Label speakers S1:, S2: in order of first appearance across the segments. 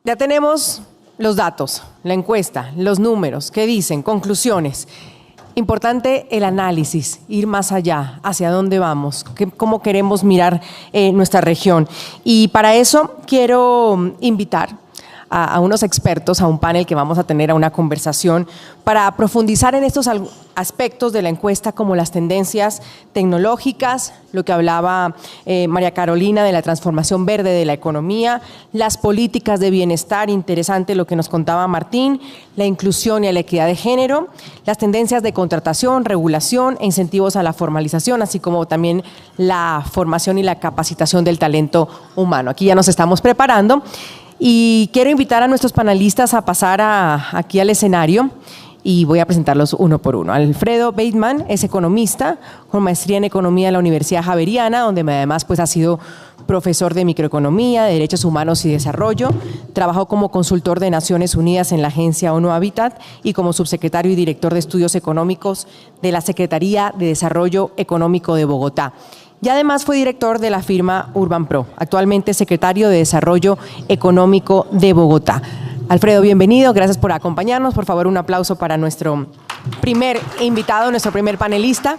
S1: Ya tenemos los datos, la encuesta, los números, ¿qué dicen? Conclusiones. Importante el análisis, ir más allá, hacia dónde vamos, cómo queremos mirar nuestra región. Y para eso quiero invitar a unos expertos, a un panel que vamos a tener, a una conversación para profundizar en estos aspectos de la encuesta, como las tendencias tecnológicas, lo que hablaba María Carolina de la transformación verde de la economía, las políticas de bienestar, interesante lo que nos contaba Martín, la inclusión y la equidad de género, las tendencias de contratación, regulación e incentivos a la formalización, así como también la formación y la capacitación del talento humano. Aquí ya nos estamos preparando. Y quiero invitar a nuestros panelistas a pasar aquí al escenario y voy a presentarlos uno por uno. Alfredo Bateman es economista con maestría en economía de la Universidad Javeriana, donde además ha sido profesor de microeconomía, de derechos humanos y desarrollo. Trabajó como consultor de Naciones Unidas en la agencia ONU Habitat y como subsecretario y director de estudios económicos de la Secretaría de Desarrollo Económico de Bogotá. Y además fue director de la firma Urban Pro, actualmente secretario de Desarrollo Económico de Bogotá. Alfredo, bienvenido, gracias por acompañarnos. Por favor, un aplauso para nuestro primer invitado, nuestro primer panelista.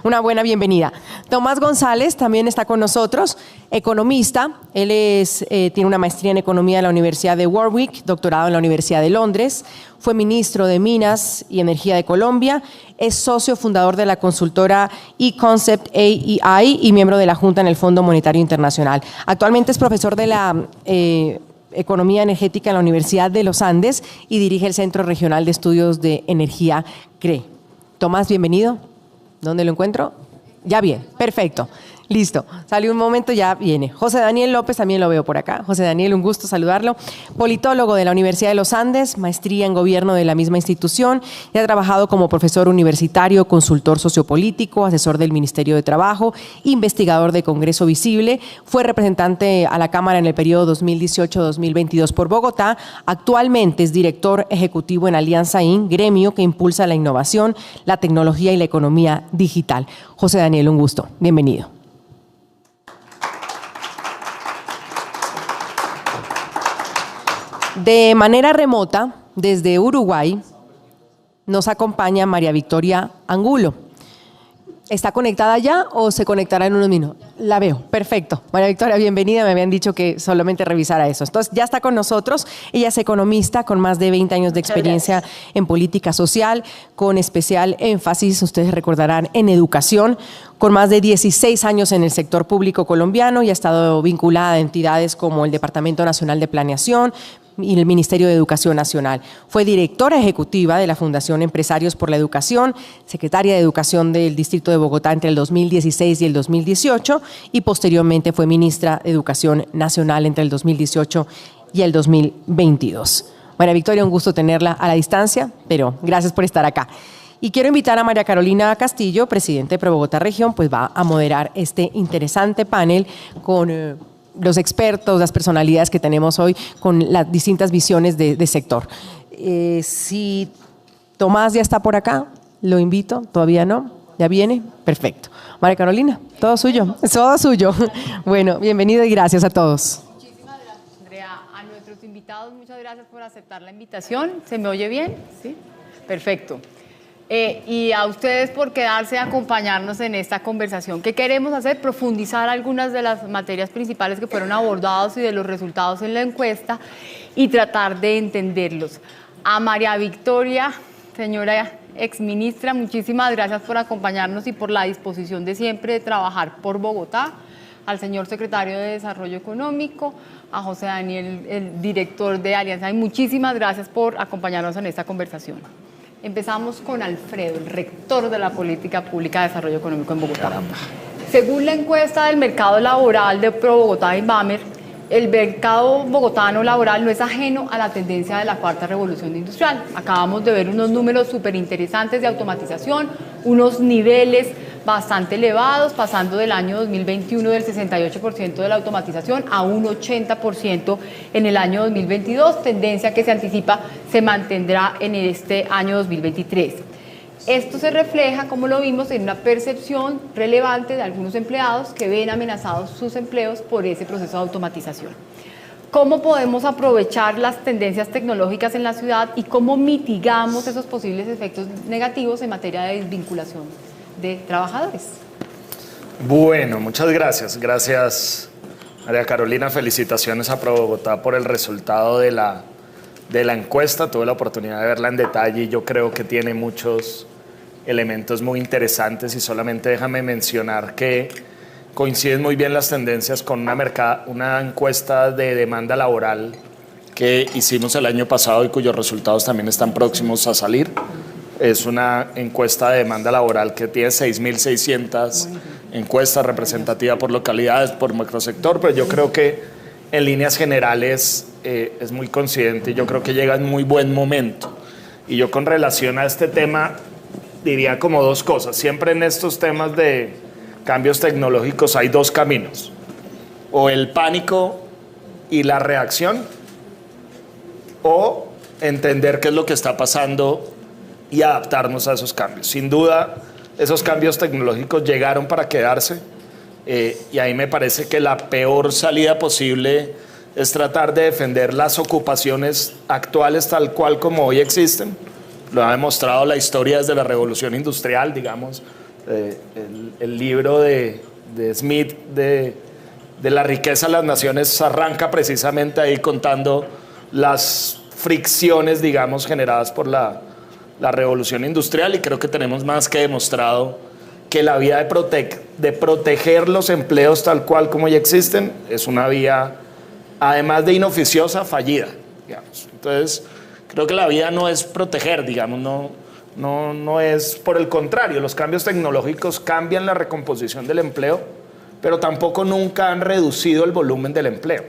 S1: Una buena bienvenida. Tomás González también está con nosotros, economista. Él tiene una maestría en economía de la Universidad de Warwick, doctorado en la Universidad de Londres. Fue ministro de Minas y Energía de Colombia. Es socio fundador de la consultora eConcept AEI y miembro de la Junta en el Fondo Monetario Internacional. Actualmente es profesor de la Economía Energética en la Universidad de los Andes y dirige el Centro Regional de Estudios de Energía CRE. Tomás, bienvenido. ¿Dónde lo encuentro? Ya bien, perfecto. Listo, salió un momento, ya viene. José Daniel López, también lo veo por acá. José Daniel, un gusto saludarlo. Politólogo de la Universidad de los Andes, maestría en gobierno de la misma institución y ha trabajado como profesor universitario, consultor sociopolítico, asesor del Ministerio de Trabajo, investigador de Congreso Visible. Fue representante a la Cámara en el periodo 2018-2022 por Bogotá. Actualmente es director ejecutivo en Alianza IN, gremio que impulsa la innovación, la tecnología y la economía digital. José Daniel, un gusto. Bienvenido. De manera remota, desde Uruguay, nos acompaña María Victoria Angulo. ¿Está conectada ya o se conectará en unos minutos? La veo, perfecto. María Victoria, bienvenida. Me habían dicho que solamente revisara eso. Entonces, ya está con nosotros. Ella es economista con más de 20 años de experiencia en política social, con especial énfasis, ustedes recordarán, en educación, con más de 16 años en el sector público colombiano y ha estado vinculada a entidades como el Departamento Nacional de Planeación y el Ministerio de Educación Nacional. Fue directora ejecutiva de la Fundación Empresarios por la Educación, secretaria de Educación del Distrito de Bogotá entre el 2016 y el 2018 y posteriormente fue ministra de Educación Nacional entre el 2018 y el 2022. María Victoria, un gusto tenerla a la distancia, pero gracias por estar acá. Y quiero invitar a María Carolina Castillo, presidente de ProBogotá Región, pues va a moderar este interesante panel con los expertos, las personalidades que tenemos hoy con las distintas visiones de sector. Si Tomás ya está por acá, lo invito, todavía no, ¿ya viene? Perfecto. María Carolina, todo suyo, todo suyo. Bueno, bienvenido y gracias a todos.
S2: Muchísimas gracias, Andrea. A nuestros invitados, muchas gracias por aceptar la invitación. ¿Se me oye bien? Sí. Perfecto. Y a ustedes por quedarse a acompañarnos en esta conversación. ¿Qué queremos hacer? Profundizar algunas de las materias principales que fueron abordados y de los resultados en la encuesta y tratar de entenderlos. A María Victoria, señora exministra, muchísimas gracias por acompañarnos y por la disposición de siempre de trabajar por Bogotá. Al señor secretario de Desarrollo Económico, a José Daniel, el director de Alianza, y muchísimas gracias por acompañarnos en esta conversación. Empezamos con Alfredo, el rector de la Política Pública de Desarrollo Económico en Bogotá. Según la encuesta del mercado laboral de ProBogotá y Bamer, el mercado bogotano laboral no es ajeno a la tendencia de la cuarta revolución industrial. Acabamos de ver unos números súper interesantes de automatización, unos niveles bastante elevados, pasando del año 2021 del 68% de la automatización a un 80% en el año 2022, tendencia que se anticipa se mantendrá en este año 2023. Esto se refleja, como lo vimos, en una percepción relevante de algunos empleados que ven amenazados sus empleos por ese proceso de automatización. ¿Cómo podemos aprovechar las tendencias tecnológicas en la ciudad y cómo mitigamos esos posibles efectos negativos en materia de desvinculación de trabajadores?
S3: Bueno, muchas gracias. Gracias, María Carolina. Felicitaciones a ProBogotá por el resultado de la encuesta. Tuve la oportunidad de verla en detalle y yo creo que tiene muchos elementos muy interesantes, y solamente déjame mencionar que coinciden muy bien las tendencias con una encuesta de demanda laboral que hicimos el año pasado y cuyos resultados también están próximos a salir. Es una encuesta de demanda laboral que tiene 6.600 encuestas representativas por localidades, por microsector, pero yo creo que en líneas generales es muy coincidente y yo creo que llega en muy buen momento. Y yo, con relación a este tema, diría como dos cosas. Siempre en estos temas de cambios tecnológicos hay dos caminos: o el pánico y la reacción, o entender qué es lo que está pasando y adaptarnos a esos cambios. Sin duda, esos cambios tecnológicos llegaron para quedarse, y ahí me parece que la peor salida posible es tratar de defender las ocupaciones actuales tal cual como hoy existen. Lo ha demostrado la historia desde la Revolución Industrial, digamos. El libro de Smith de la riqueza de las naciones arranca precisamente ahí contando las fricciones, digamos, generadas por la revolución industrial, y creo que tenemos más que demostrado que la vía de proteger los empleos tal cual como ya existen es una vía, además de inoficiosa, fallida, digamos. Entonces, creo que la vía no es proteger, digamos, no es, por el contrario, los cambios tecnológicos cambian la recomposición del empleo, pero tampoco nunca han reducido el volumen del empleo.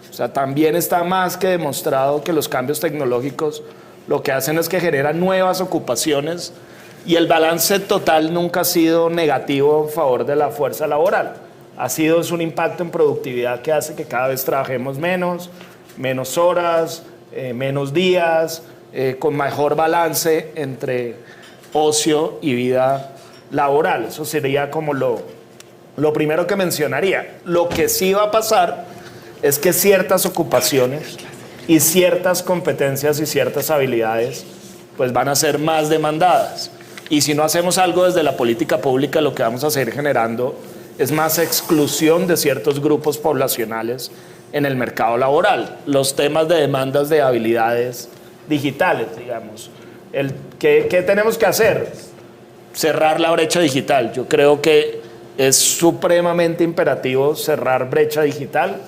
S3: O sea, también está más que demostrado que los cambios tecnológicos lo que hacen es que generan nuevas ocupaciones, y el balance total nunca ha sido negativo en favor de la fuerza laboral. Es un impacto en productividad que hace que cada vez trabajemos menos horas, menos días, con mejor balance entre ocio y vida laboral. Eso sería como lo primero que mencionaría. Lo que sí va a pasar es que ciertas ocupaciones y ciertas competencias y ciertas habilidades pues van a ser más demandadas. Y si no hacemos algo desde la política pública, lo que vamos a seguir generando es más exclusión de ciertos grupos poblacionales en el mercado laboral. Los temas de demandas de habilidades digitales, digamos. ¿Qué tenemos que hacer? Cerrar la brecha digital. Yo creo que es supremamente imperativo cerrar brecha digital.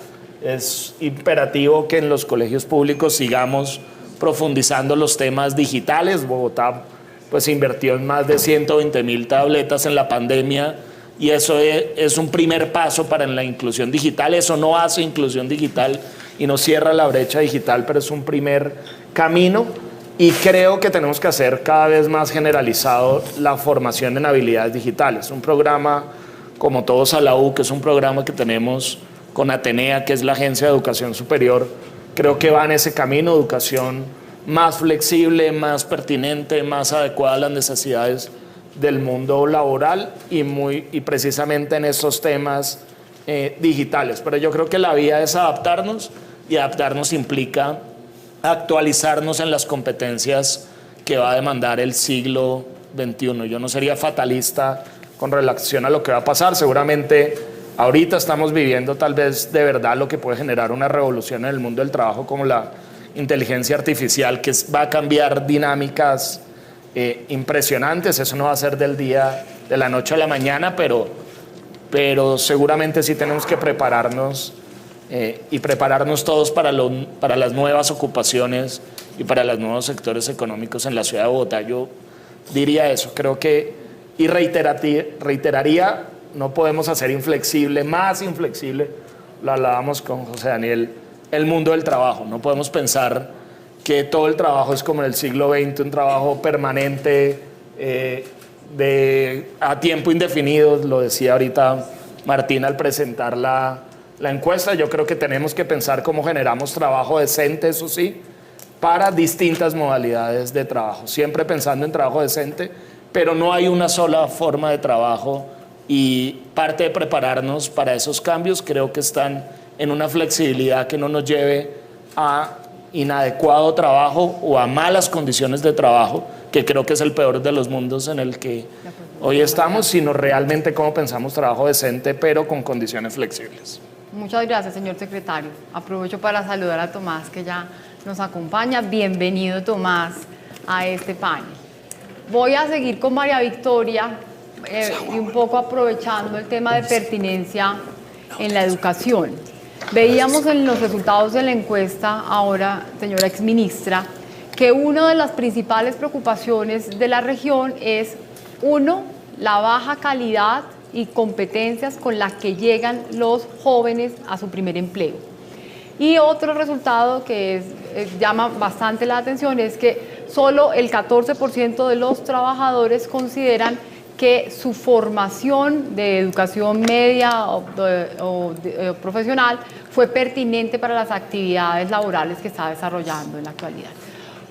S3: Es imperativo que en los colegios públicos sigamos profundizando los temas digitales. Bogotá pues invirtió en más de 120.000 tabletas en la pandemia, y eso es un primer paso para la inclusión digital. Eso no hace inclusión digital y no cierra la brecha digital, pero es un primer camino, y creo que tenemos que hacer cada vez más generalizado la formación en habilidades digitales. Un programa como Todos a la U, que es un programa que tenemos con Atenea, que es la Agencia de Educación Superior, creo que va en ese camino: educación más flexible, más pertinente, más adecuada a las necesidades del mundo laboral, y precisamente en esos temas digitales. Pero yo creo que la vía es adaptarnos, y adaptarnos implica actualizarnos en las competencias que va a demandar el siglo XXI. Yo no sería fatalista con relación a lo que va a pasar. Seguramente ahorita estamos viviendo tal vez de verdad lo que puede generar una revolución en el mundo del trabajo, como la inteligencia artificial, que va a cambiar dinámicas impresionantes. Eso no va a ser de la noche a la mañana, pero seguramente sí tenemos que prepararnos, y prepararnos todos para las nuevas ocupaciones y para los nuevos sectores económicos en la ciudad de Bogotá. Yo diría eso. Creo que, y reiteraría, no podemos hacer más inflexible, lo hablábamos con José Daniel, el mundo del trabajo. No podemos pensar que todo el trabajo es como en el siglo XX, un trabajo permanente, a tiempo indefinido. Lo decía ahorita Martín al presentar la encuesta. Yo creo que tenemos que pensar cómo generamos trabajo decente, eso sí, para distintas modalidades de trabajo, siempre pensando en trabajo decente, pero no hay una sola forma de trabajo, y parte de prepararnos para esos cambios creo que están en una flexibilidad que no nos lleve a inadecuado trabajo o a malas condiciones de trabajo, que creo que es el peor de los mundos en el que hoy estamos, sino realmente cómo pensamos trabajo decente, pero con condiciones flexibles.
S2: Muchas gracias, señor secretario. Aprovecho para saludar a Tomás, que ya nos acompaña. Bienvenido, Tomás, a este panel. Voy a seguir con María Victoria y un poco aprovechando el tema de pertinencia en la educación. Veíamos en los resultados de la encuesta, ahora, señora exministra, que una de las principales preocupaciones de la región es, uno, la baja calidad y competencias con las que llegan los jóvenes a su primer empleo. Y otro resultado que llama bastante la atención es que solo el 14% de los trabajadores consideran que su formación de educación media o profesional fue pertinente para las actividades laborales que está desarrollando en la actualidad.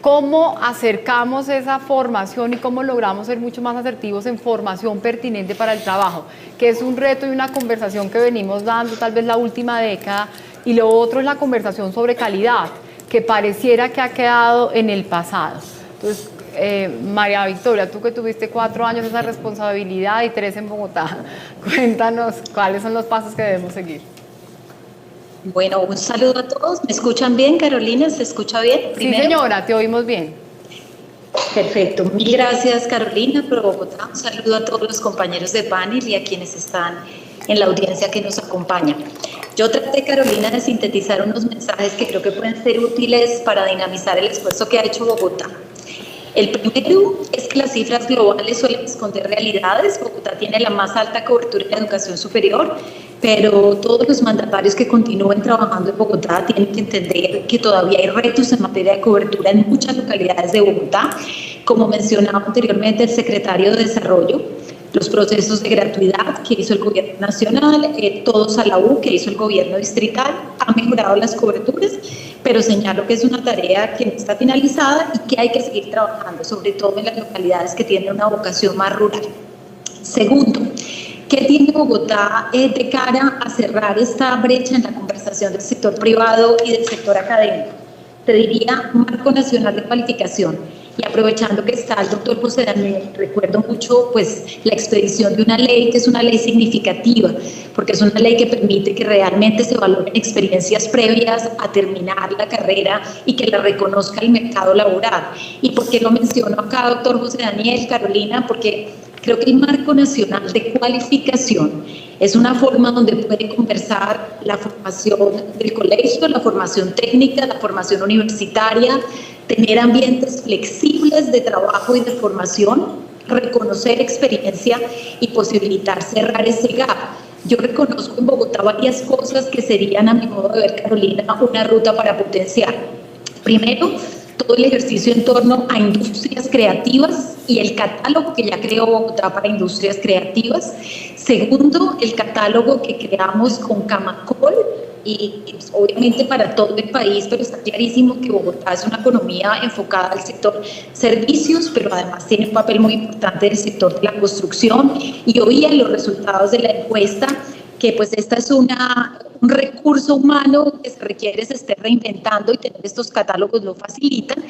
S2: ¿Cómo acercamos esa formación y cómo logramos ser mucho más asertivos en formación pertinente para el trabajo? Que es un reto y una conversación que venimos dando tal vez la última década. Y lo otro es la conversación sobre calidad, que pareciera que ha quedado en el pasado. Entonces, María Victoria, tú que tuviste 4 años esa responsabilidad y 3 en Bogotá, cuéntanos cuáles son los pasos que debemos seguir.
S4: Bueno, un saludo a todos. ¿Me escuchan bien, Carolina? ¿Se escucha bien?
S2: Primero. Sí, señora, te oímos bien.
S4: Perfecto. Mil gracias, Carolina, por Bogotá. Un saludo a todos los compañeros de panel y a quienes están en la audiencia que nos acompaña. Yo traté, Carolina, de sintetizar unos mensajes que creo que pueden ser útiles para dinamizar el esfuerzo que ha hecho Bogotá. El primero es que las cifras globales suelen esconder realidades. Bogotá tiene la más alta cobertura en la educación superior, pero todos los mandatarios que continúen trabajando en Bogotá tienen que entender que todavía hay retos en materia de cobertura en muchas localidades de Bogotá. Como mencionaba anteriormente el secretario de Desarrollo, los procesos de gratuidad que hizo el gobierno nacional, todos a la U que hizo el gobierno distrital, han mejorado las coberturas, pero señalo que es una tarea que no está finalizada y que hay que seguir trabajando, sobre todo en las localidades que tienen una vocación más rural. Segundo, ¿qué tiene Bogotá de cara a cerrar esta brecha en la conversación del sector privado y del sector académico? Te diría marco nacional de cualificación. Y aprovechando que está el doctor José Daniel, recuerdo mucho pues, la expedición de una ley que es una ley significativa, porque es una ley que permite que realmente se valoren experiencias previas a terminar la carrera y que la reconozca el mercado laboral. ¿Y por qué lo menciono acá, doctor José Daniel, Carolina? Porque creo que el marco nacional de cualificación es una forma donde puede conversar la formación del colegio, la formación técnica, la formación universitaria, tener ambientes flexibles de trabajo y de formación, reconocer experiencia y posibilitar cerrar ese gap. Yo reconozco en Bogotá varias cosas que serían, a mi modo de ver, Carolina, una ruta para potenciar. Primero, todo el ejercicio en torno a industrias creativas y el catálogo que ya creó Bogotá para industrias creativas. Segundo, el catálogo que creamos con Camacol y obviamente para todo el país, pero está clarísimo que Bogotá es una economía enfocada al sector servicios, pero además tiene un papel muy importante del sector de la construcción. Y hoy en los resultados de la encuesta, que pues esta es un recurso humano que se requiere, se esté reinventando y tener estos catálogos lo facilitan.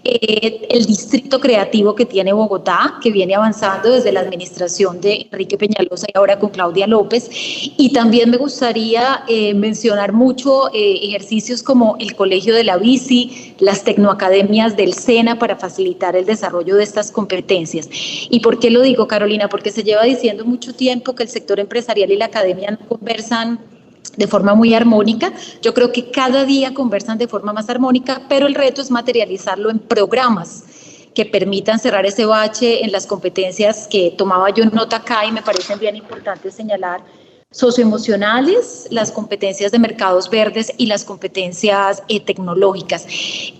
S4: El distrito creativo que tiene Bogotá, que viene avanzando desde la administración de Enrique Peñalosa y ahora con Claudia López. Y también me gustaría mencionar mucho ejercicios como el Colegio de la Bici, las tecnoacademias del SENA para facilitar el desarrollo de estas competencias. ¿Y por qué lo digo, Carolina? Porque se lleva diciendo mucho tiempo que el sector empresarial y la academia no conversan de forma muy armónica. Yo creo que cada día conversan de forma más armónica, pero el reto es materializarlo en programas que permitan cerrar ese bache en las competencias que tomaba yo nota acá y me parecen bien importantes señalar: socioemocionales, las competencias de mercados verdes y las competencias tecnológicas.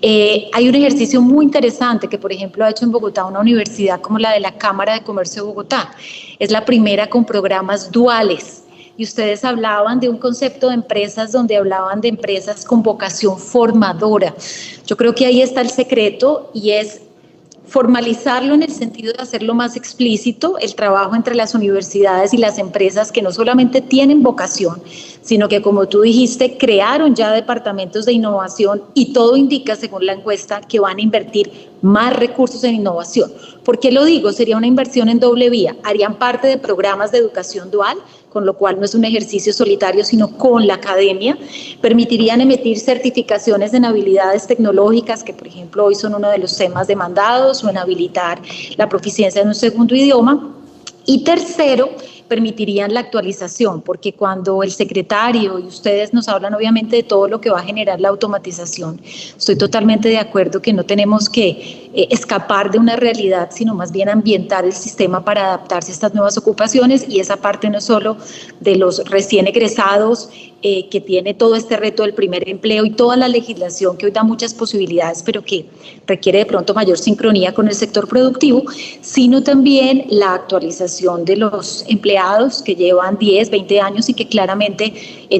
S4: Hay un ejercicio muy interesante que, por ejemplo, ha hecho en Bogotá una universidad como la de la Cámara de Comercio de Bogotá. Es la primera con programas duales. Y ustedes hablaban de un concepto de empresas donde hablaban de empresas con vocación formadora. Yo creo que ahí está el secreto y es formalizarlo en el sentido de hacerlo más explícito, el trabajo entre las universidades y las empresas que no solamente tienen vocación, sino que, como tú dijiste, crearon ya departamentos de innovación y todo indica, según la encuesta, que van a invertir más recursos en innovación. ¿Por qué lo digo? Sería una inversión en doble vía. Harían parte de programas de educación dual, con lo cual no es un ejercicio solitario, sino con la academia. Permitirían emitir certificaciones en habilidades tecnológicas, que por ejemplo hoy son uno de los temas demandados, o en habilitar la proficiencia en un segundo idioma. Y tercero, permitirían la actualización, porque cuando el secretario y ustedes nos hablan obviamente de todo lo que va a generar la automatización, estoy totalmente de acuerdo que no tenemos que escapar de una realidad, sino más bien ambientar el sistema para adaptarse a estas nuevas ocupaciones, y esa parte no solo de los recién egresados, que tiene todo este reto del primer empleo y toda la legislación que hoy da muchas posibilidades, pero que requiere de pronto mayor sincronía con el sector productivo, sino también la actualización de los empleados que llevan 10, 20 años y que claramente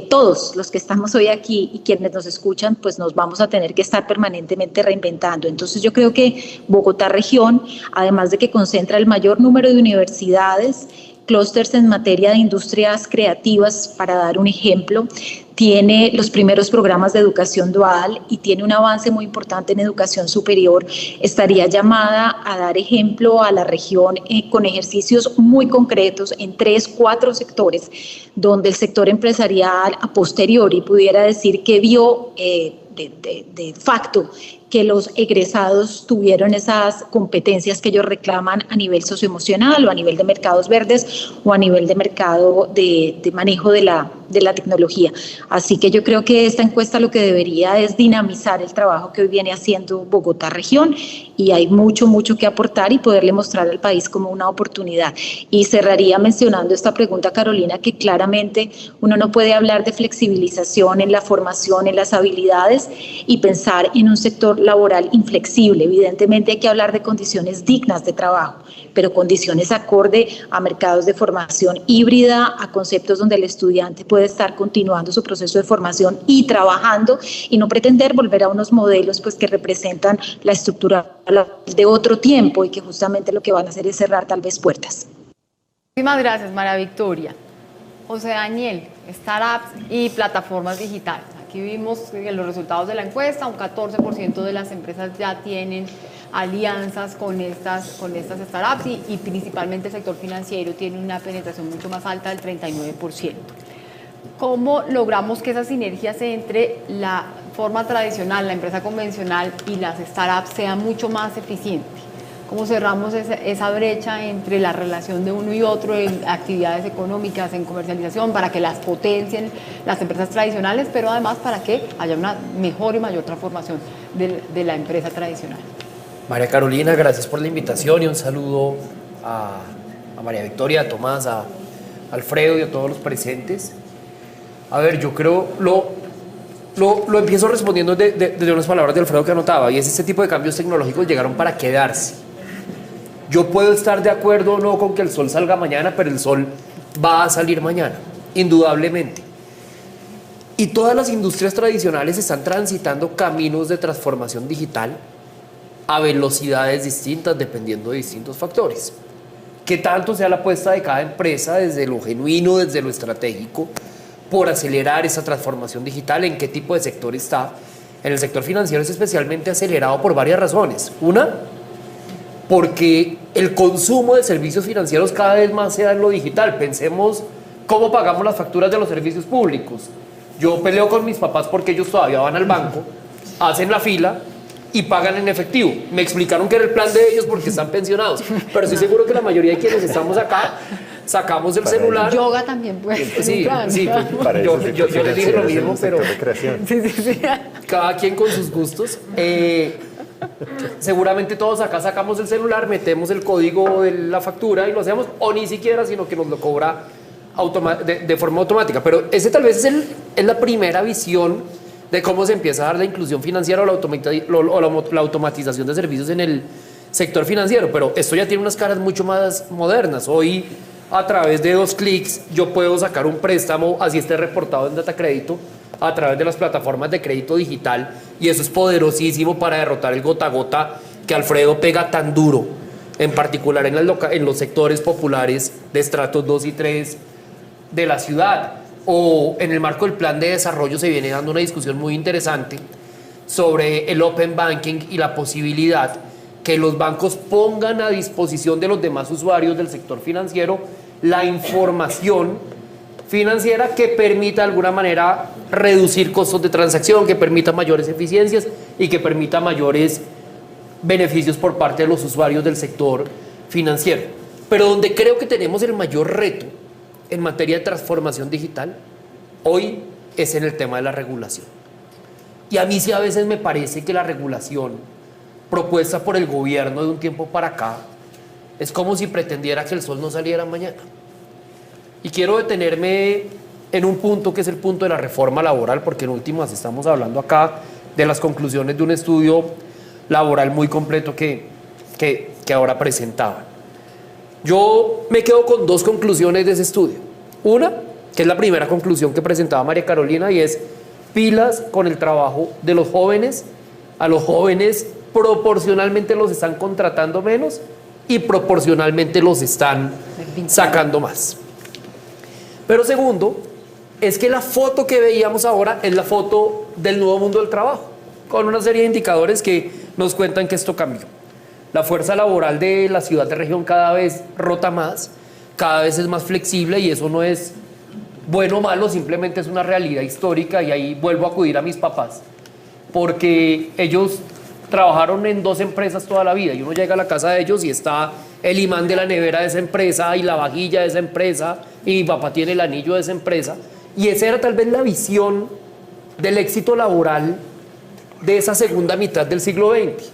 S4: todos los que estamos hoy aquí y quienes nos escuchan, pues nos vamos a tener que estar permanentemente reinventando. Entonces yo creo que Bogotá región, además de que concentra el mayor número de universidades, clústeres en materia de industrias creativas, para dar un ejemplo, tiene los primeros programas de educación dual y tiene un avance muy importante en educación superior. Estaría llamada a dar ejemplo a la región con ejercicios muy concretos en 3, 4 sectores, donde el sector empresarial a posteriori pudiera decir que vio de facto que los egresados tuvieron esas competencias que ellos reclaman a nivel socioemocional o a nivel de mercados verdes o a nivel de mercado de manejo de la tecnología. Así que yo creo que esta encuesta lo que debería es dinamizar el trabajo que hoy viene haciendo Bogotá región, y hay mucho que aportar y poderle mostrar al país como una oportunidad. Y cerraría mencionando esta pregunta, Carolina, que claramente uno no puede hablar de flexibilización en la formación, en las habilidades y pensar en un sector laboral inflexible. Evidentemente hay que hablar de condiciones dignas de trabajo, pero condiciones acorde a mercados de formación híbrida, a conceptos donde el estudiante puede estar continuando su proceso de formación y trabajando, y no pretender volver a unos modelos pues que representan la estructura de otro tiempo y que justamente lo que van a hacer es cerrar tal vez puertas.
S2: Muchísimas gracias, María Victoria. José Daniel, startups y plataformas digitales. Aquí vimos los resultados de la encuesta, un 14% de las empresas ya tienen alianzas con estas startups y principalmente el sector financiero tiene una penetración mucho más alta del 39%. ¿Cómo logramos que esa sinergia entre la forma tradicional, la empresa convencional y las startups sea mucho más eficiente? ¿Cómo cerramos esa brecha entre la relación de uno y otro en actividades económicas, en comercialización, para que las potencien las empresas tradicionales, pero además para que haya una mejor y mayor transformación de la empresa tradicional?
S5: María Carolina, gracias por la invitación y un saludo a María Victoria, a Tomás, a Alfredo y a todos los presentes. A ver, yo creo, lo empiezo respondiendo desde unas palabras de Alfredo que anotaba, y es: este tipo de cambios tecnológicos llegaron para quedarse. Yo puedo estar de acuerdo o no con que el sol salga mañana, pero el sol va a salir mañana, indudablemente. Y todas las industrias tradicionales están transitando caminos de transformación digital a velocidades distintas, dependiendo de distintos factores. ¿Qué tanto sea la apuesta de cada empresa desde lo genuino, desde lo estratégico, por acelerar esa transformación digital? ¿En qué tipo de sector está? En el sector financiero es especialmente acelerado por varias razones. Una, porque el consumo de servicios financieros cada vez más se da en lo digital. Pensemos cómo pagamos las facturas de los servicios públicos. Yo peleo con mis papás porque ellos todavía van al banco, hacen la fila y pagan en efectivo. Me explicaron que era el plan de ellos porque están pensionados, pero estoy seguro que la mayoría de quienes estamos acá sacamos el celular.
S2: Yoga también puede ser.
S5: Sí,
S6: Para
S5: yo
S6: eso
S5: les dije lo mismo, pero
S2: Sí.
S5: cada quien con sus gustos. Seguramente todos acá sacamos el celular, metemos el código de la factura y lo hacemos, o ni siquiera, sino que nos lo cobra de forma automática. Pero ese tal vez es la primera visión de cómo se empieza a dar la inclusión financiera o la automatización de servicios en el sector financiero. Pero esto ya tiene unas caras mucho más modernas. Hoy, a través de 2 clics, yo puedo sacar un préstamo, así esté reportado en Datacrédito, a través de las plataformas de crédito digital, y eso es poderosísimo para derrotar el gota a gota que Alfredo pega tan duro, en particular en los sectores populares de estratos 2 y 3 de la ciudad. O en el marco del plan de desarrollo se viene dando una discusión muy interesante sobre el open banking y la posibilidad que los bancos pongan a disposición de los demás usuarios del sector financiero la información financiera que permita de alguna manera reducir costos de transacción, que permita mayores eficiencias y que permita mayores beneficios por parte de los usuarios del sector financiero. Pero donde creo que tenemos el mayor reto en materia de transformación digital hoy es en el tema de la regulación. Y a mí sí a veces me parece que la regulación propuesta por el gobierno de un tiempo para acá es como si pretendiera que el sol no saliera mañana. Y quiero detenerme en un punto que es el punto de la reforma laboral, porque en últimas estamos hablando acá de las conclusiones de un estudio laboral muy completo que ahora presentaban. Yo me quedo con dos conclusiones de ese estudio. Una, que es la primera conclusión que presentaba María Carolina, y es pilas con el trabajo de los jóvenes. A los jóvenes proporcionalmente los están contratando menos y proporcionalmente los están sacando más. Pero segundo, es que la foto que veíamos ahora es la foto del nuevo mundo del trabajo, con una serie de indicadores que nos cuentan que esto cambió. La fuerza laboral de la ciudad de región cada vez rota más, cada vez es más flexible, y eso no es bueno o malo, simplemente es una realidad histórica. Y ahí vuelvo a acudir a mis papás, porque ellos trabajaron en 2 empresas toda la vida, y uno llega a la casa de ellos y está el imán de la nevera de esa empresa y la vajilla de esa empresa, y mi papá tiene el anillo de esa empresa, y esa era tal vez la visión del éxito laboral de esa segunda mitad del siglo XX.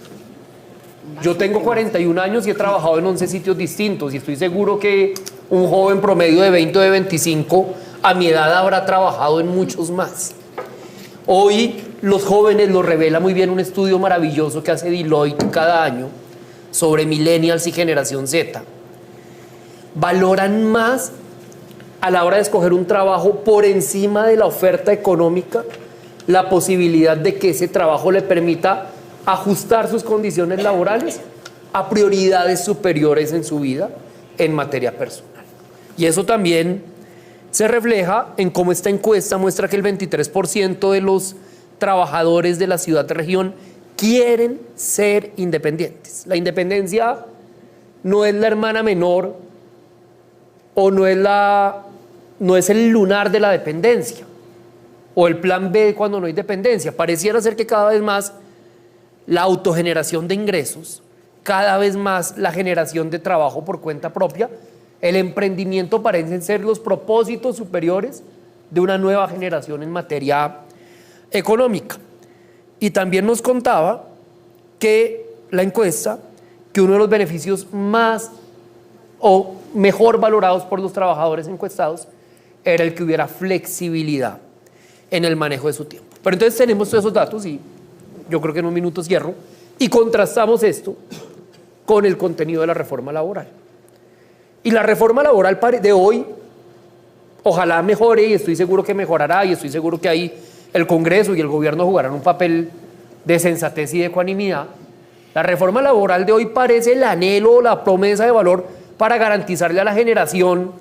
S5: Yo tengo 41 años y he trabajado en 11 sitios distintos, y estoy seguro que un joven promedio de 20 o de 25 a mi edad habrá trabajado en muchos más. Hoy los jóvenes, lo revela muy bien un estudio maravilloso que hace Deloitte cada año sobre millennials y generación Z, valoran más a la hora de escoger un trabajo por encima de la oferta económica la posibilidad de que ese trabajo le permita ajustar sus condiciones laborales a prioridades superiores en su vida en materia personal. Y eso también se refleja en cómo esta encuesta muestra que el 23% de los trabajadores de la ciudad de región quieren ser independientes. La independencia no es la hermana menor o no es el lunar de la dependencia o el plan B cuando no hay dependencia. Pareciera ser que cada vez más la autogeneración de ingresos, cada vez más la generación de trabajo por cuenta propia, el emprendimiento parecen ser los propósitos superiores de una nueva generación en materia económica. Y también nos contaba que la encuesta, que uno de los beneficios más o mejor valorados por los trabajadores encuestados era el que hubiera flexibilidad en el manejo de su tiempo. Pero entonces tenemos todos esos datos, y yo creo que en un minuto cierro, y contrastamos esto con el contenido de la reforma laboral. Y la reforma laboral de hoy, ojalá mejore, y estoy seguro que mejorará, y estoy seguro que ahí el Congreso y el gobierno jugarán un papel de sensatez y de ecuanimidad. La reforma laboral de hoy parece el anhelo, la promesa de valor para garantizarle a la generación,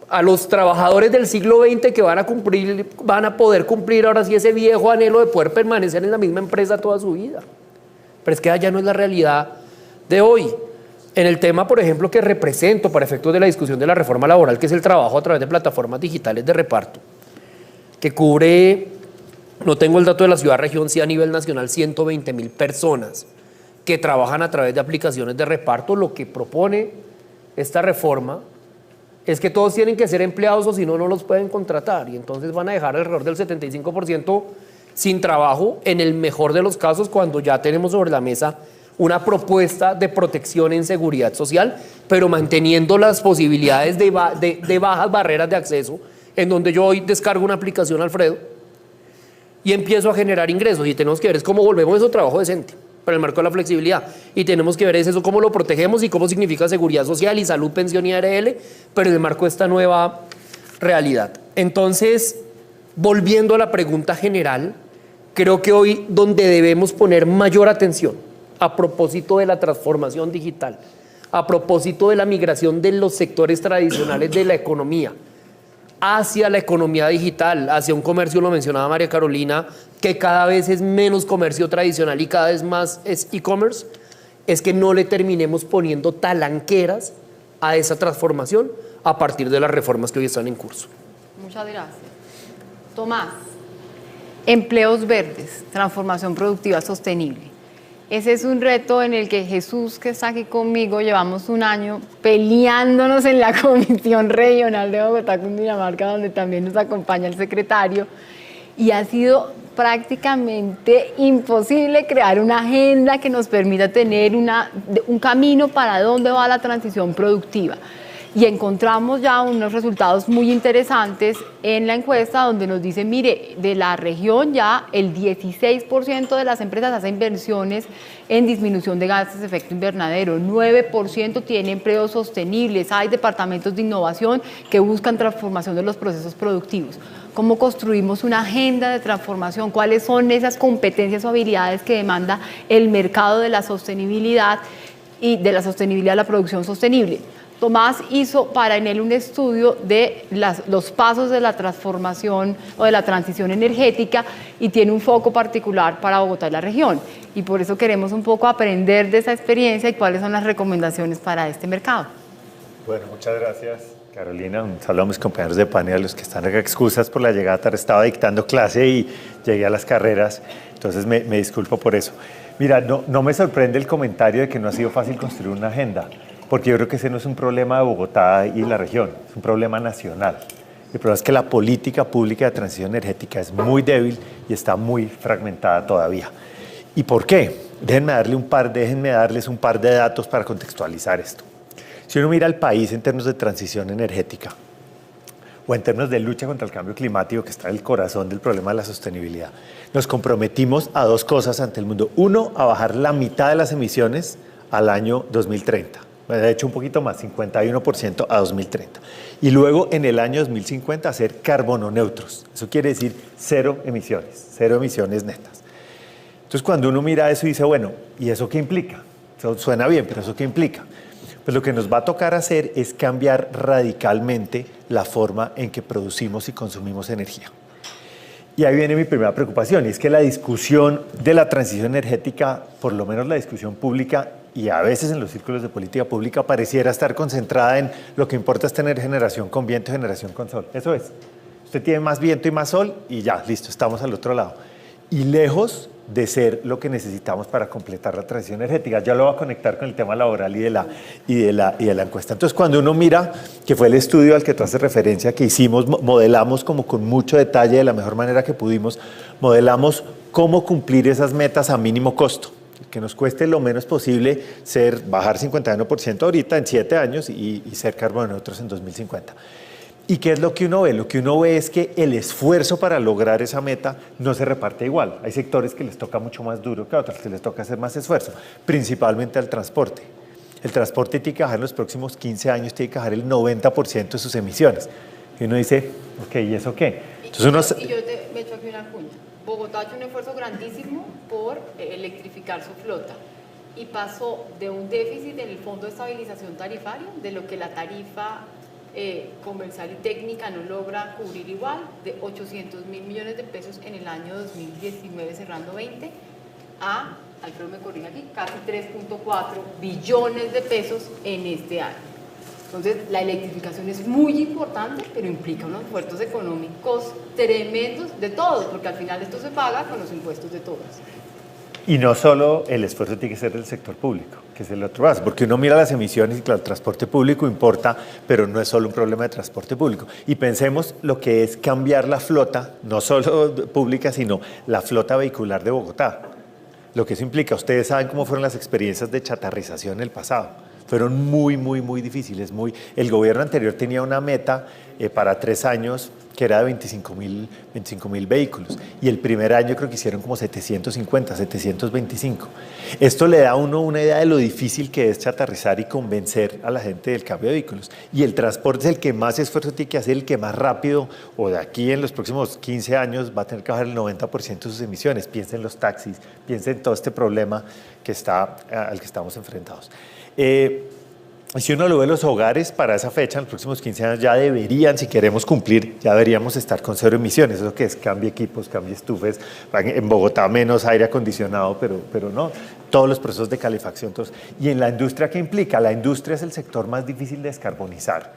S5: a los trabajadores del siglo XX, que van a poder cumplir ahora sí ese viejo anhelo de poder permanecer en la misma empresa toda su vida. Pero es que allá no es la realidad de hoy. En el tema, por ejemplo, que represento para efectos de la discusión de la reforma laboral, que es el trabajo a través de plataformas digitales de reparto, que cubre, no tengo el dato de la ciudad-región, sí a nivel nacional, 120.000 personas que trabajan a través de aplicaciones de reparto. Lo que propone esta reforma es que todos tienen que ser empleados, o si no, no los pueden contratar, y entonces van a dejar alrededor del 75% sin trabajo, en el mejor de los casos, cuando ya tenemos sobre la mesa una propuesta de protección en seguridad social, pero manteniendo las posibilidades de bajas barreras de acceso, en donde yo hoy descargo una aplicación, Alfredo, y empiezo a generar ingresos, y tenemos que ver es cómo volvemos eso trabajo decente, para el marco de la flexibilidad, y tenemos que ver es eso, cómo lo protegemos y cómo significa seguridad social y salud, pensión y ARL, pero en el marco de esta nueva realidad. Entonces, volviendo a la pregunta general, creo que hoy donde debemos poner mayor atención a propósito de la transformación digital, a propósito de la migración de los sectores tradicionales de la economía hacia la economía digital, hacia un comercio, lo mencionaba María Carolina, que cada vez es menos comercio tradicional y cada vez más es e-commerce, es que no le terminemos poniendo talanqueras a esa transformación a partir de las reformas que hoy están en curso.
S2: Muchas gracias. Tomás, empleos verdes, transformación productiva sostenible. Ese es un reto en el que Jesús, que está aquí conmigo, llevamos un año peleándonos en la Comisión Regional de Bogotá, Cundinamarca, donde también nos acompaña el secretario, y ha sido prácticamente imposible crear una agenda que nos permita tener un camino para dónde va la transición productiva. Y encontramos ya unos resultados muy interesantes en la encuesta donde nos dicen, mire, de la región ya el 16% de las empresas hace inversiones en disminución de gases de efecto invernadero, 9% tiene empleos sostenibles, hay departamentos de innovación que buscan transformación de los procesos productivos. ¿Cómo construimos una agenda de transformación? ¿Cuáles son esas competencias o habilidades que demanda el mercado de la sostenibilidad y de la producción sostenible? Tomás hizo para Enel un estudio de los pasos de la transformación o de la transición energética y tiene un foco particular para Bogotá y la región. Y por eso queremos un poco aprender de esa experiencia y cuáles son las recomendaciones para este mercado.
S6: Bueno, muchas gracias, Carolina. Un saludo a mis compañeros de panel, a los que están acá. Excusas por la llegada tarde, estaba dictando clase y llegué a las carreras, entonces me disculpo por eso. Mira, no me sorprende el comentario de que no ha sido fácil construir una agenda, porque yo creo que ese no es un problema de Bogotá y la región, es un problema nacional. El problema es que la política pública de transición energética es muy débil y está muy fragmentada todavía. ¿Y por qué? Déjenme darles un par de datos para contextualizar esto. Si uno mira al país en términos de transición energética o en términos de lucha contra el cambio climático, que está en el corazón del problema de la sostenibilidad, nos comprometimos a dos cosas ante el mundo. Uno, a bajar la mitad de las emisiones al año 2030. De hecho, un poquito más, 51% a 2030. Y luego, en el año 2050, hacer carbono neutros. Eso quiere decir cero emisiones netas. Entonces, cuando uno mira eso y dice, bueno, ¿y eso qué implica? Eso suena bien, pero ¿eso qué implica? Pues lo que nos va a tocar hacer es cambiar radicalmente la forma en que producimos y consumimos energía. Y ahí viene mi primera preocupación, y es que la discusión de la transición energética, por lo menos la discusión pública, y a veces en los círculos de política pública, pareciera estar concentrada en lo que importa es tener generación con viento y generación con sol. Eso es. Usted tiene más viento y más sol y ya, listo, estamos al otro lado. Y lejos de ser lo que necesitamos para completar la transición energética. Ya lo voy a conectar con el tema laboral y de la encuesta. Entonces, cuando uno mira, que fue el estudio al que tú haces referencia, que hicimos, modelamos como con mucho detalle, de la mejor manera que pudimos, modelamos cómo cumplir esas metas a mínimo costo, que nos cueste lo menos posible bajar 51% ahorita en 7 años y ser carbono neutros en 2050. ¿Y qué es lo que uno ve? Lo que uno ve es que el esfuerzo para lograr esa meta no se reparte igual. Hay sectores que les toca mucho más duro que a otros, que les toca hacer más esfuerzo, principalmente al transporte. El transporte tiene que bajar en los próximos 15 años, tiene que bajar el 90% de sus emisiones. Y uno dice, ok, ¿y eso qué? Entonces
S2: y yo me echo aquí una cuña. Bogotá ha hecho un esfuerzo grandísimo por electrificar su flota y pasó de un déficit en el Fondo de Estabilización Tarifario, de lo que la tarifa comercial y técnica no logra cubrir igual, de 800.000 millones de pesos en el año 2019 cerrando 20 a, Alfredo me corrige aquí, casi 3.4 billones de pesos en este año. Entonces la electrificación es muy importante, pero implica unos esfuerzos económicos tremendos de todos, porque al final esto se paga con los impuestos de todos.
S6: Y no solo el esfuerzo tiene que ser del sector público, que es el otro caso, porque uno mira las emisiones y claro, el transporte público importa, pero no es solo un problema de transporte público. Y pensemos lo que es cambiar la flota, no solo pública, sino la flota vehicular de Bogotá. Lo que eso implica, ustedes saben cómo fueron las experiencias de chatarrización en el pasado. Fueron muy difíciles. El gobierno anterior tenía una meta para 3 años que era de 25.000 vehículos. Y el primer año creo que hicieron como 750, 725. Esto le da a uno una idea de lo difícil que es chatarrizar y convencer a la gente del cambio de vehículos. Y el transporte es el que más esfuerzo tiene que hacer, el que más rápido, o de aquí en los próximos 15 años, va a tener que bajar el 90% de sus emisiones. Piensen en los taxis, piensen en todo este problema al que estamos enfrentados. Si uno lo ve, los hogares para esa fecha, en los próximos 15 años, ya deberían, si queremos cumplir, ya deberíamos estar con 0 emisiones. Eso que es cambie equipos, cambie estufas, en Bogotá menos aire acondicionado, pero no, todos los procesos de calefacción. Todos. Y en la industria, ¿qué implica? La industria es el sector más difícil de descarbonizar,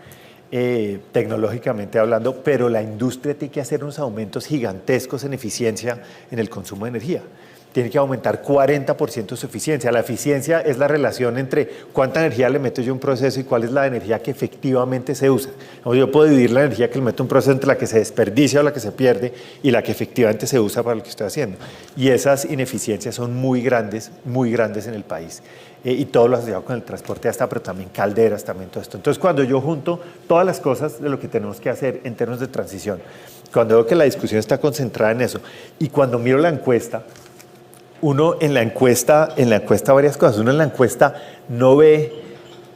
S6: tecnológicamente hablando, pero la industria tiene que hacer unos aumentos gigantescos en eficiencia en el consumo de energía. Tiene que aumentar 40% su eficiencia. La eficiencia es la relación entre cuánta energía le meto yo a un proceso y cuál es la energía que efectivamente se usa. Yo puedo dividir la energía que le meto a un proceso entre la que se desperdicia o la que se pierde y la que efectivamente se usa para lo que estoy haciendo. Y esas ineficiencias son muy grandes en el país. Y todo lo asociado con el transporte hasta, pero también calderas, también todo esto. Entonces, cuando yo junto todas las cosas de lo que tenemos que hacer en términos de transición, cuando veo que la discusión está concentrada en eso, y cuando miro la encuesta, uno en la encuesta varias cosas. Uno en la encuesta no ve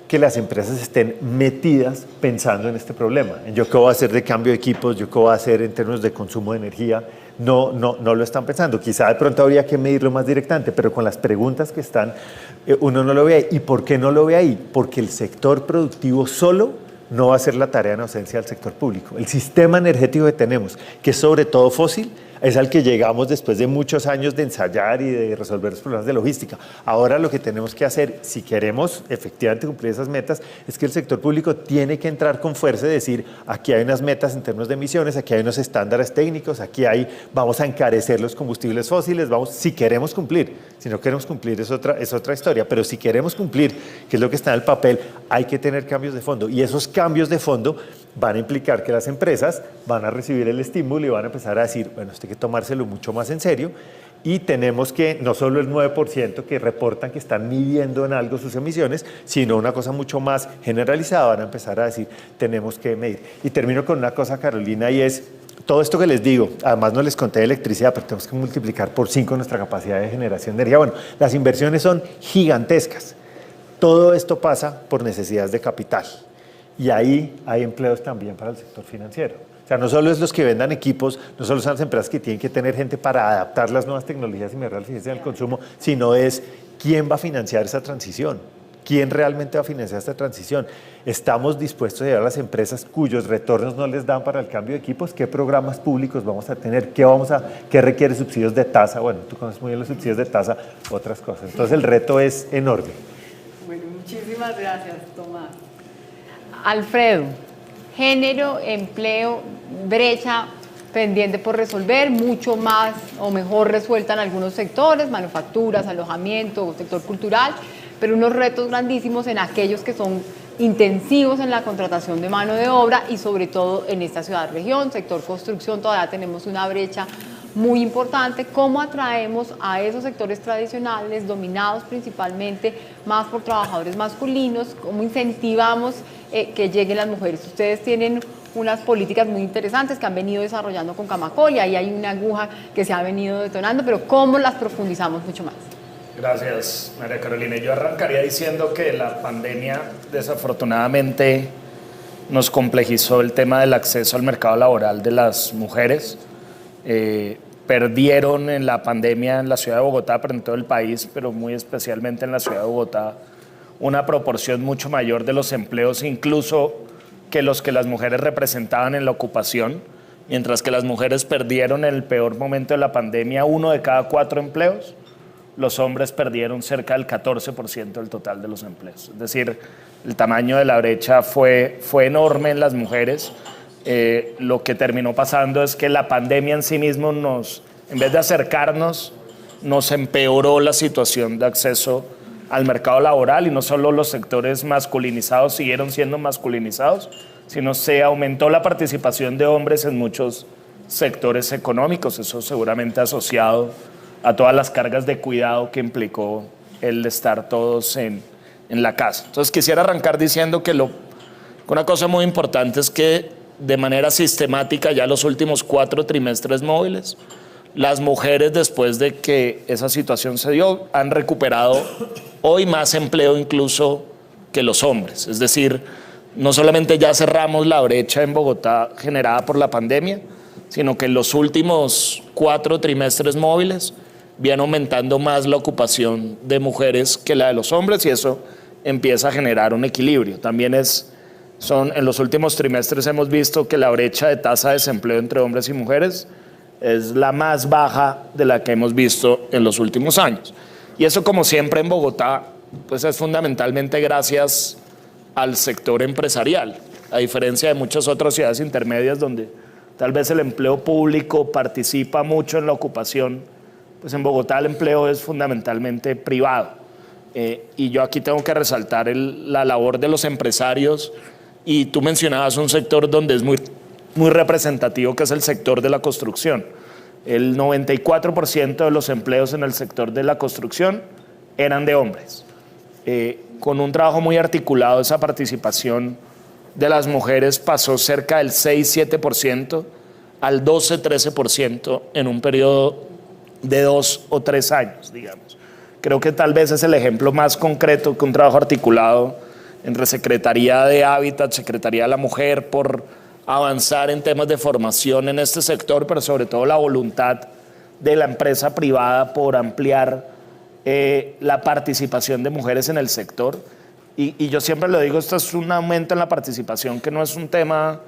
S6: que las empresas estén metidas pensando en este problema. En yo qué voy a hacer de cambio de equipos, yo qué voy a hacer en términos de consumo de energía. No lo están pensando. Quizá de pronto habría que medirlo más directamente, pero con las preguntas que están, uno no lo ve ahí. ¿Y por qué no lo ve ahí? Porque el sector productivo solo no va a hacer la tarea en ausencia del sector público. El sistema energético que tenemos, que es sobre todo fósil, es al que llegamos después de muchos años de ensayar y de resolver los problemas de logística. Ahora lo que tenemos que hacer, si queremos efectivamente cumplir esas metas, es que el sector público tiene que entrar con fuerza y decir, aquí hay unas metas en términos de emisiones, aquí hay unos estándares técnicos, vamos a encarecer los combustibles fósiles, si queremos cumplir. Si no queremos cumplir es otra historia, pero si queremos cumplir, que es lo que está en el papel, hay que tener cambios de fondo. Y esos cambios de fondo van a implicar que las empresas van a recibir el estímulo y van a empezar a decir, bueno, esto hay que tomárselo mucho más en serio y tenemos que, no solo el 9% que reportan que están midiendo en algo sus emisiones, sino una cosa mucho más generalizada, van a empezar a decir, tenemos que medir. Y termino con una cosa, Carolina, y es, todo esto que les digo, además no les conté de electricidad, pero tenemos que multiplicar por 5 nuestra capacidad de generación de energía. Bueno, las inversiones son gigantescas. Todo esto pasa por necesidades de capital. Y ahí hay empleos también para el sector financiero. O sea, no solo es los que vendan equipos, no solo son las empresas que tienen que tener gente para adaptar las nuevas tecnologías y mejorar la eficiencia del consumo, sino es quién va a financiar esa transición. ¿Quién realmente va a financiar esta transición? ¿Estamos dispuestos a llevar a las empresas cuyos retornos no les dan para el cambio de equipos? ¿Qué programas públicos vamos a tener? ¿Qué requiere subsidios de tasa? Bueno, tú conoces muy bien los subsidios de tasa, otras cosas. Entonces el reto es enorme.
S2: Bueno, muchísimas gracias, Tomás. Alfredo, género, empleo, brecha pendiente por resolver, mucho más o mejor resuelta en algunos sectores, manufacturas, alojamiento, sector cultural, pero unos retos grandísimos en aquellos que son intensivos en la contratación de mano de obra y sobre todo en esta ciudad-región, sector construcción, todavía tenemos una brecha muy importante. ¿Cómo atraemos a esos sectores tradicionales, dominados principalmente más por trabajadores masculinos? ¿Cómo incentivamos que lleguen las mujeres? Ustedes tienen unas políticas muy interesantes que han venido desarrollando con Camacol y ahí hay una aguja que se ha venido detonando, pero ¿cómo las profundizamos mucho más?
S3: Gracias, María Carolina. Yo arrancaría diciendo que la pandemia desafortunadamente nos complejizó el tema del acceso al mercado laboral de las mujeres. Perdieron en la pandemia en la ciudad de Bogotá, pero en todo el país, pero muy especialmente en la ciudad de Bogotá, una proporción mucho mayor de los empleos, incluso que los que las mujeres representaban en la ocupación, mientras que las mujeres perdieron en el peor momento de la pandemia 1 de cada 4 empleos, los hombres perdieron cerca del 14% del total de los empleos. Es decir, el tamaño de la brecha fue enorme en las mujeres. Lo que terminó pasando es que la pandemia en sí mismo en vez de acercarnos, nos empeoró la situación de acceso al mercado laboral, y no solo los sectores masculinizados siguieron siendo masculinizados, sino se aumentó la participación de hombres en muchos sectores económicos, eso seguramente asociado a todas las cargas de cuidado que implicó el estar todos en la casa. Entonces quisiera arrancar diciendo que una cosa muy importante es que de manera sistemática ya los últimos 4 trimestres móviles. Las mujeres, después de que esa situación se dio, han recuperado hoy más empleo incluso que los hombres. Es decir, no solamente ya cerramos la brecha en Bogotá generada por la pandemia, sino que en los últimos 4 trimestres móviles viene aumentando más la ocupación de mujeres que la de los hombres, y eso empieza a generar un equilibrio. También en los últimos trimestres hemos visto que la brecha de tasa de desempleo entre hombres y mujeres es la más baja de la que hemos visto en los últimos años. Y eso, como siempre en Bogotá, pues es fundamentalmente gracias al sector empresarial, a diferencia de muchas otras ciudades intermedias donde tal vez el empleo público participa mucho en la ocupación. Pues en Bogotá el empleo es fundamentalmente privado. Y yo aquí tengo que resaltar la labor de los empresarios, y tú mencionabas un sector donde es muy representativo, que es el sector de la construcción. El 94% de los empleos en el sector de la construcción eran de hombres. Con un trabajo muy articulado, esa participación de las mujeres pasó cerca del 6-7% al 12-13% en un periodo de 2 o 3 años, digamos. Creo que tal vez es el ejemplo más concreto que un trabajo articulado entre Secretaría de Hábitat, Secretaría de la Mujer, por avanzar en temas de formación en este sector, pero sobre todo la voluntad de la empresa privada por ampliar la participación de mujeres en el sector. Y yo siempre lo digo, esto es un aumento en la participación que no es un tema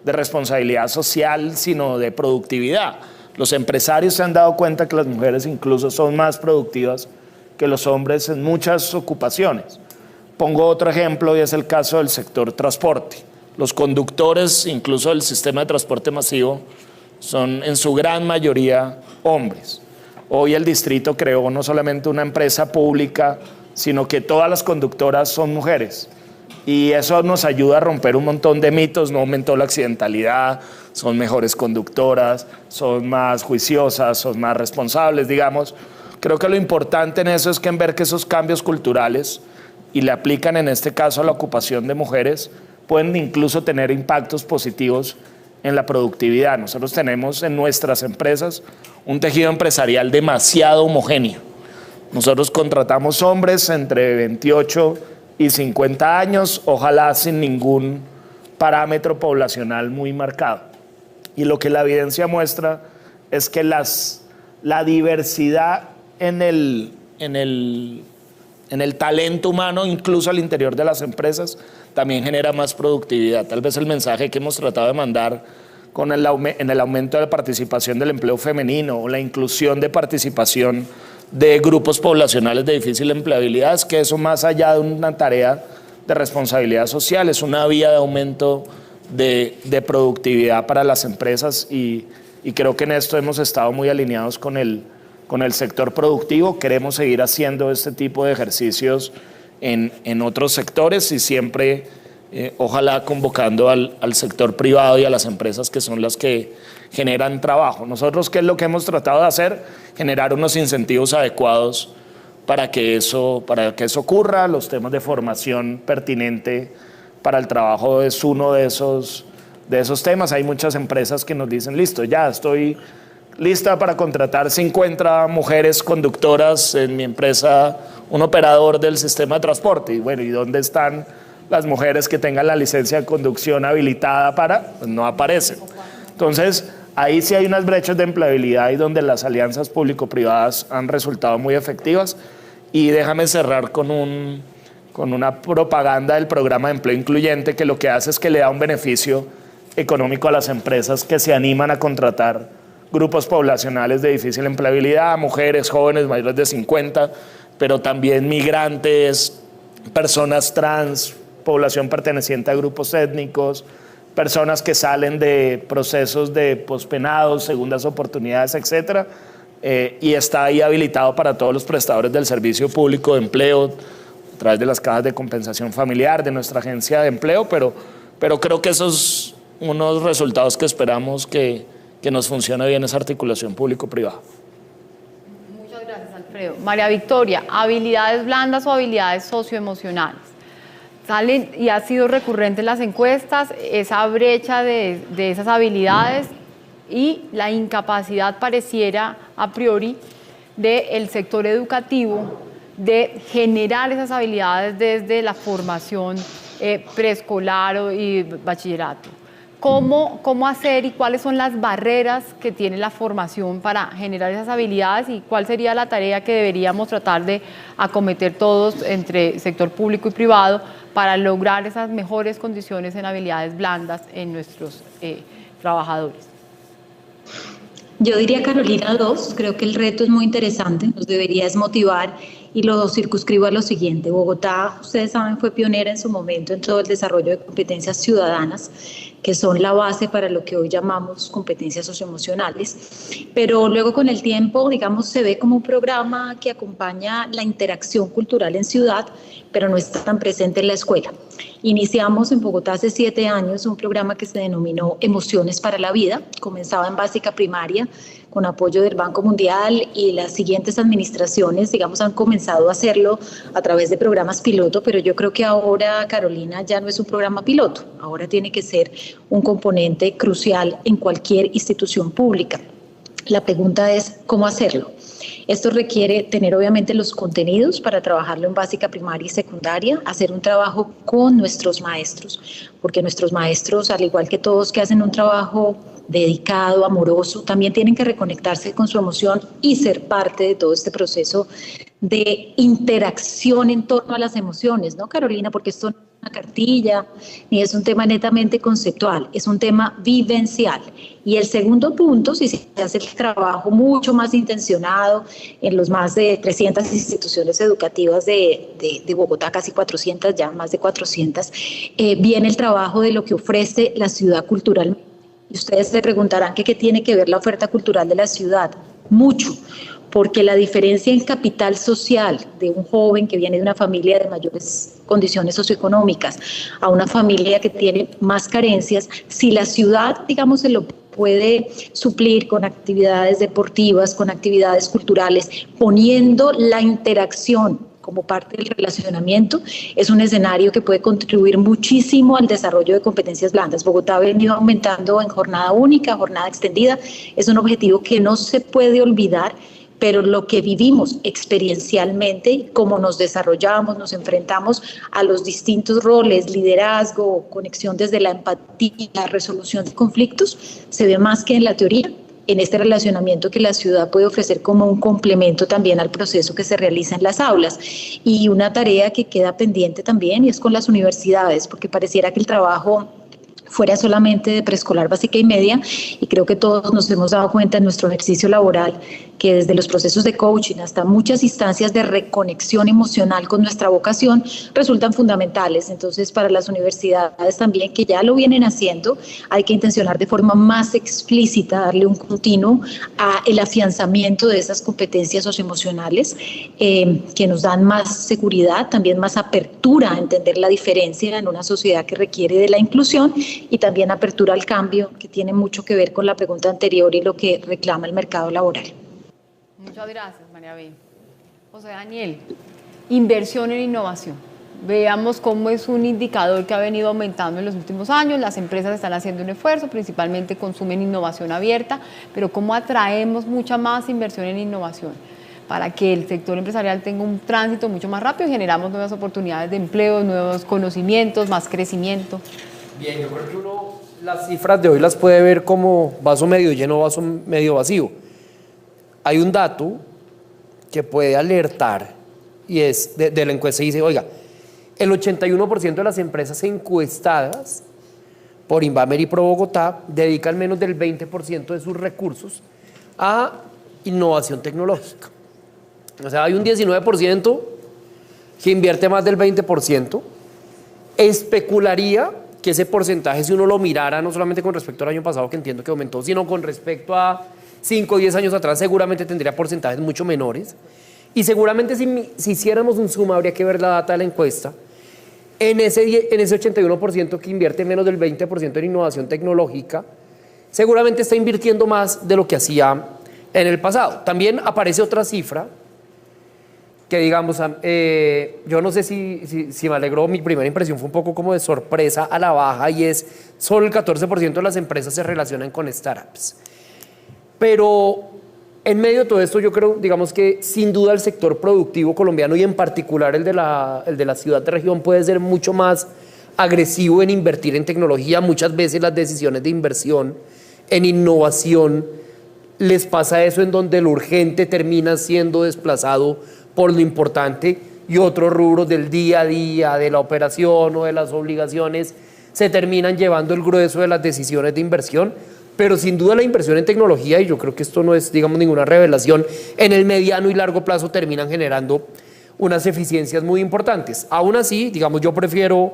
S3: de responsabilidad social, sino de productividad. Los empresarios se han dado cuenta que las mujeres incluso son más productivas que los hombres en muchas ocupaciones. Pongo otro ejemplo, y es el caso del sector transporte. Los conductores, incluso del sistema de transporte masivo, son en su gran mayoría hombres. Hoy el distrito creó no solamente una empresa pública, sino que todas las conductoras son mujeres. Y eso nos ayuda a romper un montón de mitos. No aumentó la accidentalidad, son mejores conductoras, son más juiciosas, son más responsables, digamos. Creo que lo importante en eso es que en ver que esos cambios culturales, y le aplican en este caso a la ocupación de mujeres, pueden incluso tener impactos positivos en la productividad. Nosotros tenemos en nuestras empresas un tejido empresarial demasiado homogéneo. Nosotros contratamos hombres entre 28 y 50 años, ojalá sin ningún parámetro poblacional muy marcado. Y lo que la evidencia muestra es que la diversidad en el talento humano, incluso al interior de las empresas, también genera más productividad. Tal vez el mensaje que hemos tratado de mandar en el aumento de la participación del empleo femenino o la inclusión de participación de grupos poblacionales de difícil empleabilidad es que eso, más allá de una tarea de responsabilidad social, es una vía de aumento de productividad para las empresas, y creo que en esto hemos estado muy alineados con el sector productivo. Queremos seguir haciendo este tipo de ejercicios en otros sectores, y siempre ojalá convocando al sector privado y a las empresas que son las que generan trabajo. Nosotros, ¿qué es lo que hemos tratado de hacer? Generar unos incentivos adecuados para que eso ocurra. Los temas de formación pertinente para el trabajo es uno de esos temas. Hay muchas empresas que nos dicen, listo, ya estoy lista para contratar 50 mujeres conductoras en mi empresa, un operador del sistema de transporte. Y bueno, ¿y dónde están las mujeres que tengan la licencia de conducción habilitada para? Pues no aparecen. Entonces, ahí sí hay unas brechas de empleabilidad y donde las alianzas público-privadas han resultado muy efectivas. Y déjame cerrar con una propaganda del programa de empleo incluyente, que lo que hace es que le da un beneficio económico a las empresas que se animan a contratar grupos poblacionales de difícil empleabilidad, mujeres, jóvenes mayores de 50, pero también migrantes, personas trans, población perteneciente a grupos étnicos, personas que salen de procesos de pospenados, segundas oportunidades, etcétera, y está ahí habilitado para todos los prestadores del servicio público de empleo a través de las cajas de compensación familiar de nuestra agencia de empleo, pero creo que esos son unos resultados que esperamos que nos funcione bien esa articulación público-privada.
S2: Muchas gracias, Alfredo. María Victoria, habilidades blandas o habilidades socioemocionales. salen y ha sido recurrente en las encuestas esa brecha de esas habilidades y la incapacidad pareciera a priori del sector educativo de generar esas habilidades desde la formación preescolar y bachillerato. ¿Cómo hacer y cuáles son las barreras que tiene la formación para generar esas habilidades y cuál sería la tarea que deberíamos tratar de acometer todos entre sector público y privado para lograr esas mejores condiciones en habilidades blandas en nuestros trabajadores?
S4: Yo diría, Carolina, dos. Creo que el reto es muy interesante, nos debería desmotivar y lo circunscribo a lo siguiente. Bogotá, ustedes saben, fue pionera en su momento en todo el desarrollo de competencias ciudadanas, que son la base para lo que hoy llamamos competencias socioemocionales. Pero luego con el tiempo, digamos, se ve como un programa que acompaña la interacción cultural en ciudad, pero no está tan presente en la escuela. Iniciamos en Bogotá hace 7 años un programa que se denominó Emociones para la Vida. Comenzaba en básica primaria con apoyo del Banco Mundial y las siguientes administraciones, digamos, han comenzado a hacerlo a través de programas piloto, pero yo creo que ahora, Carolina, ya no es un programa piloto, ahora tiene que ser un componente crucial en cualquier institución pública. La pregunta es, ¿cómo hacerlo? Esto requiere tener obviamente los contenidos para trabajarlo en básica primaria y secundaria, hacer un trabajo con nuestros maestros, porque nuestros maestros, al igual que todos que hacen un trabajo dedicado, amoroso, también tienen que reconectarse con su emoción y ser parte de todo este proceso de interacción en torno a las emociones, ¿no, Carolina? Porque esto no es una cartilla, ni es un tema netamente conceptual, es un tema vivencial. Y el segundo punto, si se hace el trabajo mucho más intencionado en los más de 300 instituciones educativas de Bogotá, casi 400, ya más de 400, viene el trabajo de lo que ofrece la ciudad cultural. Y ustedes se preguntarán qué tiene que ver la oferta cultural de la ciudad. Mucho, porque la diferencia en capital social de un joven que viene de una familia de mayores condiciones socioeconómicas a una familia que tiene más carencias, si la ciudad, digamos, se lo puede suplir con actividades deportivas, con actividades culturales, poniendo la interacción como parte del relacionamiento, es un escenario que puede contribuir muchísimo al desarrollo de competencias blandas. Bogotá ha venido aumentando en jornada única, jornada extendida, es un objetivo que no se puede olvidar, pero lo que vivimos experiencialmente, cómo nos desarrollamos, nos enfrentamos a los distintos roles, liderazgo, conexión desde la empatía, resolución de conflictos, se ve más que en la teoría, en este relacionamiento que la ciudad puede ofrecer como un complemento también al proceso que se realiza en las aulas. Y una tarea que queda pendiente también y es con las universidades, porque pareciera que el trabajo fuera solamente de preescolar, básica y media, y creo que todos nos hemos dado cuenta en nuestro ejercicio laboral que desde los procesos de coaching hasta muchas instancias de reconexión emocional con nuestra vocación resultan fundamentales. Entonces, para las universidades también, que ya lo vienen haciendo, hay que intencionar de forma más explícita, darle un continuo a el afianzamiento de esas competencias socioemocionales que nos dan más seguridad, también más apertura a entender la diferencia en una sociedad que requiere de la inclusión y también apertura al cambio, que tiene mucho que ver con la pregunta anterior y lo que reclama el mercado laboral.
S2: Muchas gracias, María B. José Daniel, inversión en innovación. Veamos cómo es un indicador que ha venido aumentando en los últimos años. Las empresas están haciendo un esfuerzo, principalmente consumen innovación abierta, pero cómo atraemos mucha más inversión en innovación para que el sector empresarial tenga un tránsito mucho más rápido y generamos nuevas oportunidades de empleo, nuevos conocimientos, más crecimiento.
S5: Bien, yo creo que uno las cifras de hoy las puede ver como vaso medio lleno, vaso medio vacío. Hay un dato que puede alertar y es de la encuesta y dice, oiga, el 81% de las empresas encuestadas por Invamer y Pro Bogotá dedican menos del 20% de sus recursos a innovación tecnológica. O sea, hay un 19% que invierte más del 20%. Especularía que ese porcentaje, si uno lo mirara no solamente con respecto al año pasado, que entiendo que aumentó, sino con respecto a 5 o 10 años atrás, seguramente tendría porcentajes mucho menores. Y seguramente si hiciéramos un suma, habría que ver la data de la encuesta, en ese 81% que invierte menos del 20% en innovación tecnológica, seguramente está invirtiendo más de lo que hacía en el pasado. También aparece otra cifra que digamos, yo no sé si me alegró, mi primera impresión fue un poco como de sorpresa a la baja, y es solo el 14% de las empresas se relacionan con startups. Pero en medio de todo esto yo creo, digamos que sin duda el sector productivo colombiano y en particular el de la ciudad de región puede ser mucho más agresivo en invertir en tecnología. Muchas veces las decisiones de inversión en innovación les pasa eso, en donde lo urgente termina siendo desplazado por lo importante y otros rubros del día a día, de la operación o de las obligaciones, se terminan llevando el grueso de las decisiones de inversión. Pero sin duda la inversión en tecnología, y yo creo que esto no es, digamos, ninguna revelación, en el mediano y largo plazo terminan generando unas eficiencias muy importantes. Aún así, digamos, yo prefiero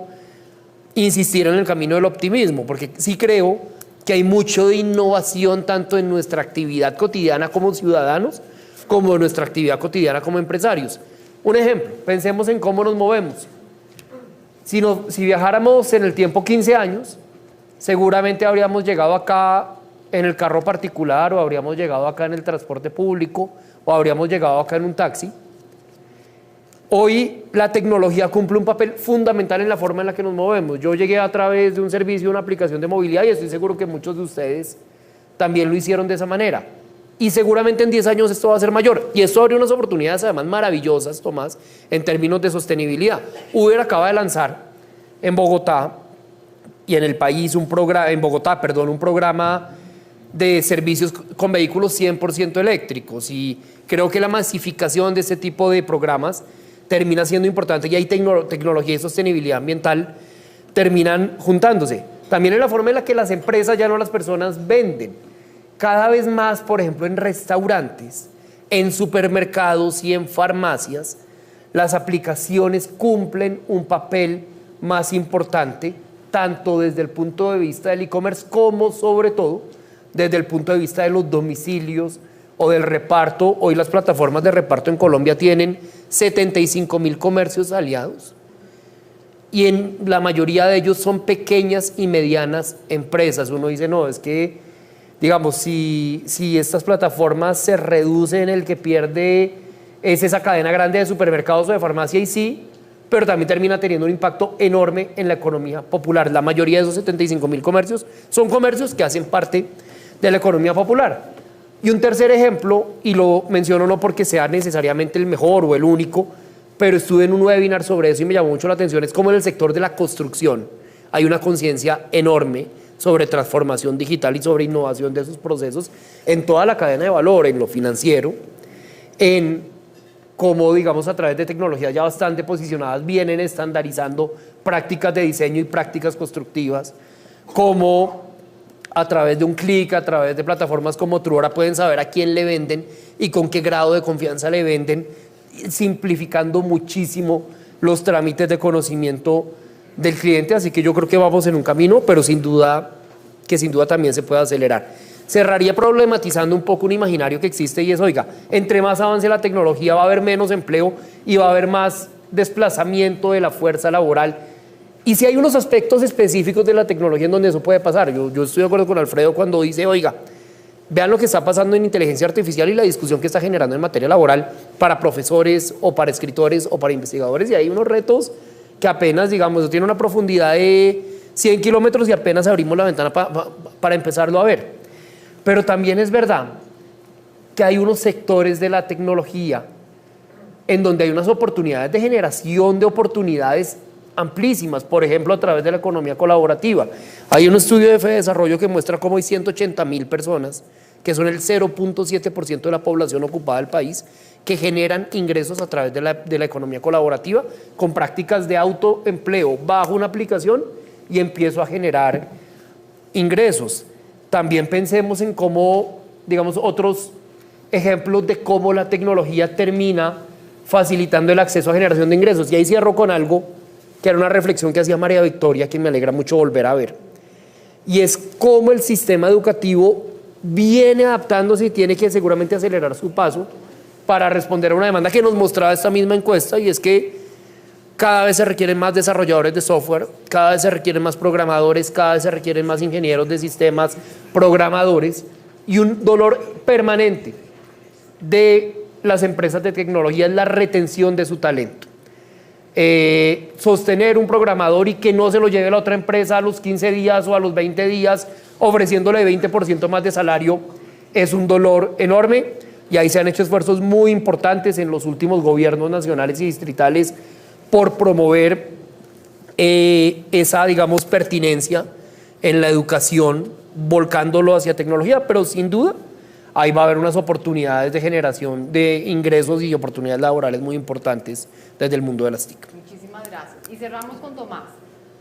S5: insistir en el camino del optimismo, porque sí creo que hay mucho de innovación tanto en nuestra actividad cotidiana como ciudadanos, como en nuestra actividad cotidiana como empresarios. Un ejemplo, pensemos en cómo nos movemos. Si viajáramos en el tiempo 15 años, seguramente habríamos llegado acá en el carro particular, o habríamos llegado acá en el transporte público, o habríamos llegado acá en un taxi. Hoy la tecnología cumple un papel fundamental en la forma en la que nos movemos. Yo llegué a través de un servicio, una aplicación de movilidad, y estoy seguro que muchos de ustedes también lo hicieron de esa manera. Y seguramente en 10 años esto va a ser mayor. Y esto abre unas oportunidades además maravillosas, Tomás, en términos de sostenibilidad. Uber acaba de lanzar en Bogotá y en el país un programa de servicios con vehículos 100% eléctricos. Y creo que la masificación de este tipo de programas termina siendo importante, y hay tecnología y sostenibilidad ambiental terminan juntándose. También en la forma en la que las empresas, ya no las personas, venden. Cada vez más, por ejemplo, en restaurantes, en supermercados y en farmacias, las aplicaciones cumplen un papel más importante, tanto desde el punto de vista del e-commerce como, sobre todo, desde el punto de vista de los domicilios o del reparto. Hoy las plataformas de reparto en Colombia tienen 75.000 comercios aliados, y en la mayoría de ellos son pequeñas y medianas empresas. Uno dice, no, es que, digamos, si estas plataformas se reducen, el que pierde es esa cadena grande de supermercados o de farmacia, y sí, pero también termina teniendo un impacto enorme en la economía popular. La mayoría de esos 75.000 comercios son comercios que hacen parte de la economía popular. Y un tercer ejemplo, y lo menciono no porque sea necesariamente el mejor o el único, pero estuve en un webinar sobre eso y me llamó mucho la atención, es como en el sector de la construcción hay una conciencia enorme sobre transformación digital y sobre innovación de esos procesos en toda la cadena de valor, en lo financiero, en cómo, digamos, a través de tecnologías ya bastante posicionadas vienen estandarizando prácticas de diseño y prácticas constructivas, cómo a través de un clic, a través de plataformas como Truora pueden saber a quién le venden y con qué grado de confianza le venden, simplificando muchísimo los trámites de conocimiento del cliente. Así que yo creo que vamos en un camino, pero sin duda también se puede acelerar. Cerraría problematizando un poco un imaginario que existe, y es, oiga, entre más avance la tecnología va a haber menos empleo y va a haber más desplazamiento de la fuerza laboral. Y si hay unos aspectos específicos de la tecnología en donde eso puede pasar. Yo estoy de acuerdo con Alfredo cuando dice, oiga, vean lo que está pasando en inteligencia artificial y la discusión que está generando en materia laboral para profesores o para escritores o para investigadores, y hay unos retos que apenas, digamos, tiene una profundidad de 100 kilómetros y apenas abrimos la ventana para empezarlo a ver. Pero también es verdad que hay unos sectores de la tecnología en donde hay unas oportunidades de generación de oportunidades amplísimas, por ejemplo, a través de la economía colaborativa. Hay un estudio de Fedesarrollo que muestra cómo hay 180.000 personas, que son el 0.7% de la población ocupada del país, que generan ingresos a través de la economía colaborativa con prácticas de autoempleo. Bajo una aplicación y empiezo a generar ingresos. También pensemos en cómo, digamos, otros ejemplos de cómo la tecnología termina facilitando el acceso a generación de ingresos. Y ahí cierro con algo que era una reflexión que hacía María Victoria, que me alegra mucho volver a ver. Y es cómo el sistema educativo viene adaptándose y tiene que seguramente acelerar su paso para responder a una demanda que nos mostraba esta misma encuesta, y es que cada vez se requieren más desarrolladores de software, cada vez se requieren más programadores, cada vez se requieren más ingenieros de sistemas, programadores, y un dolor permanente de las empresas de tecnología es la retención de su talento. Sostener un programador y que no se lo lleve la otra empresa a los 15 días o a los 20 días ofreciéndole 20% más de salario es un dolor enorme, y ahí se han hecho esfuerzos muy importantes en los últimos gobiernos nacionales y distritales por promover esa, digamos, pertinencia en la educación, volcándolo hacia tecnología, pero sin duda ahí va a haber unas oportunidades de generación de ingresos y oportunidades laborales muy importantes desde el mundo de las TIC.
S2: Muchísimas gracias. Y cerramos con Tomás.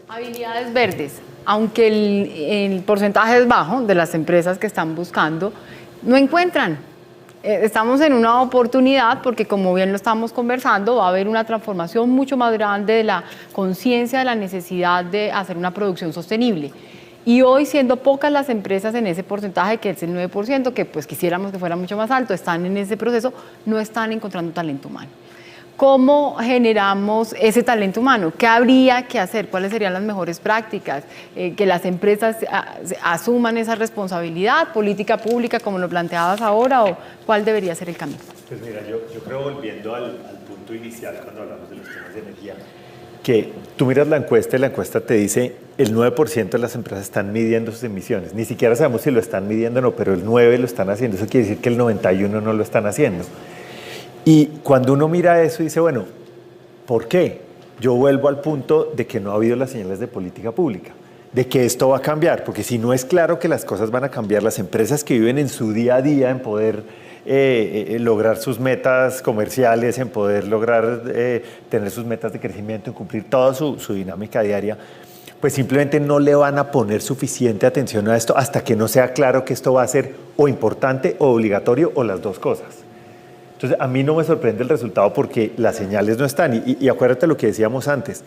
S2: Habilidades verdes. Aunque el porcentaje es bajo de las empresas que están buscando, no encuentran. Estamos en una oportunidad porque, como bien lo estamos conversando, va a haber una transformación mucho más grande de la conciencia de la necesidad de hacer una producción sostenible. Y hoy, siendo pocas las empresas en ese porcentaje, que es el 9%, que pues quisiéramos que fuera mucho más alto, están en ese proceso, no están encontrando talento humano. ¿Cómo generamos ese talento humano? ¿Qué habría que hacer? ¿Cuáles serían las mejores prácticas? Que las empresas asuman esa responsabilidad, política pública, como lo planteabas ahora, o cuál debería ser el camino.
S6: Pues mira, yo creo, volviendo al punto inicial cuando hablamos de los temas de energía, que tú miras la encuesta y la encuesta te dice el 9% de las empresas están midiendo sus emisiones. Ni siquiera sabemos si lo están midiendo o no, pero el 9% lo están haciendo. Eso quiere decir que el 91% no lo están haciendo. Y cuando uno mira eso dice, bueno, ¿por qué? Yo vuelvo al punto de que no ha habido las señales de política pública, de que esto va a cambiar, porque si no es claro que las cosas van a cambiar, las empresas que viven en su día a día en poder lograr sus metas comerciales, en poder lograr tener sus metas de crecimiento, en cumplir toda su dinámica diaria, pues simplemente no le van a poner suficiente atención a esto hasta que no sea claro que esto va a ser o importante o obligatorio o las dos cosas. Entonces, a mí no me sorprende el resultado porque las señales no están. Y acuérdate lo que decíamos antes,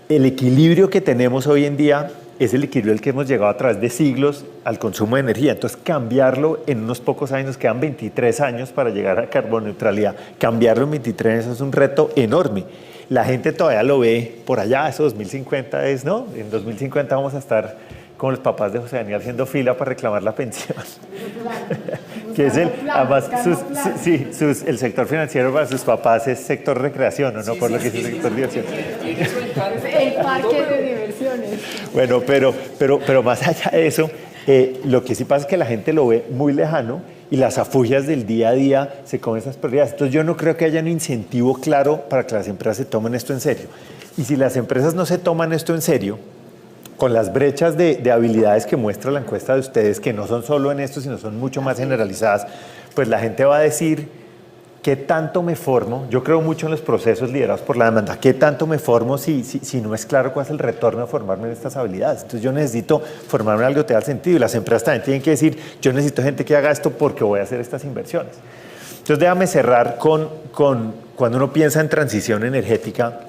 S6: el equilibrio que tenemos hoy en día es el equilibrio al que hemos llegado a través de siglos al consumo de energía. Entonces, cambiarlo en unos pocos años, quedan 23 años para llegar a carboneutralidad, cambiarlo en 23 años es un reto enorme. La gente todavía lo ve por allá, eso 2050 es, ¿no? En 2050 vamos a estar como los papás de José Daniel haciendo fila para reclamar la pensión. Que es además, el sector financiero para sus papás es sector recreación, ¿o no? Por lo que es el sector diversión.
S2: El parque de diversiones.
S6: Bueno, pero más allá de eso, lo que sí pasa es que la gente lo ve muy lejano y las afugias del día a día se comen esas prioridades. Entonces yo no creo que haya un incentivo claro para que las empresas se tomen esto en serio. Y si las empresas no se toman esto en serio, con las brechas de habilidades que muestra la encuesta de ustedes, que no son solo en esto, sino son mucho más generalizadas, pues la gente va a decir, ¿qué tanto me formo? Yo creo mucho en los procesos liderados por la demanda. ¿Qué tanto me formo si no es claro cuál es el retorno de formarme en estas habilidades? Entonces yo necesito formarme en algo que tenga sentido, y las empresas también tienen que decir, yo necesito gente que haga esto porque voy a hacer estas inversiones. Entonces déjame cerrar con cuando uno piensa en transición energética.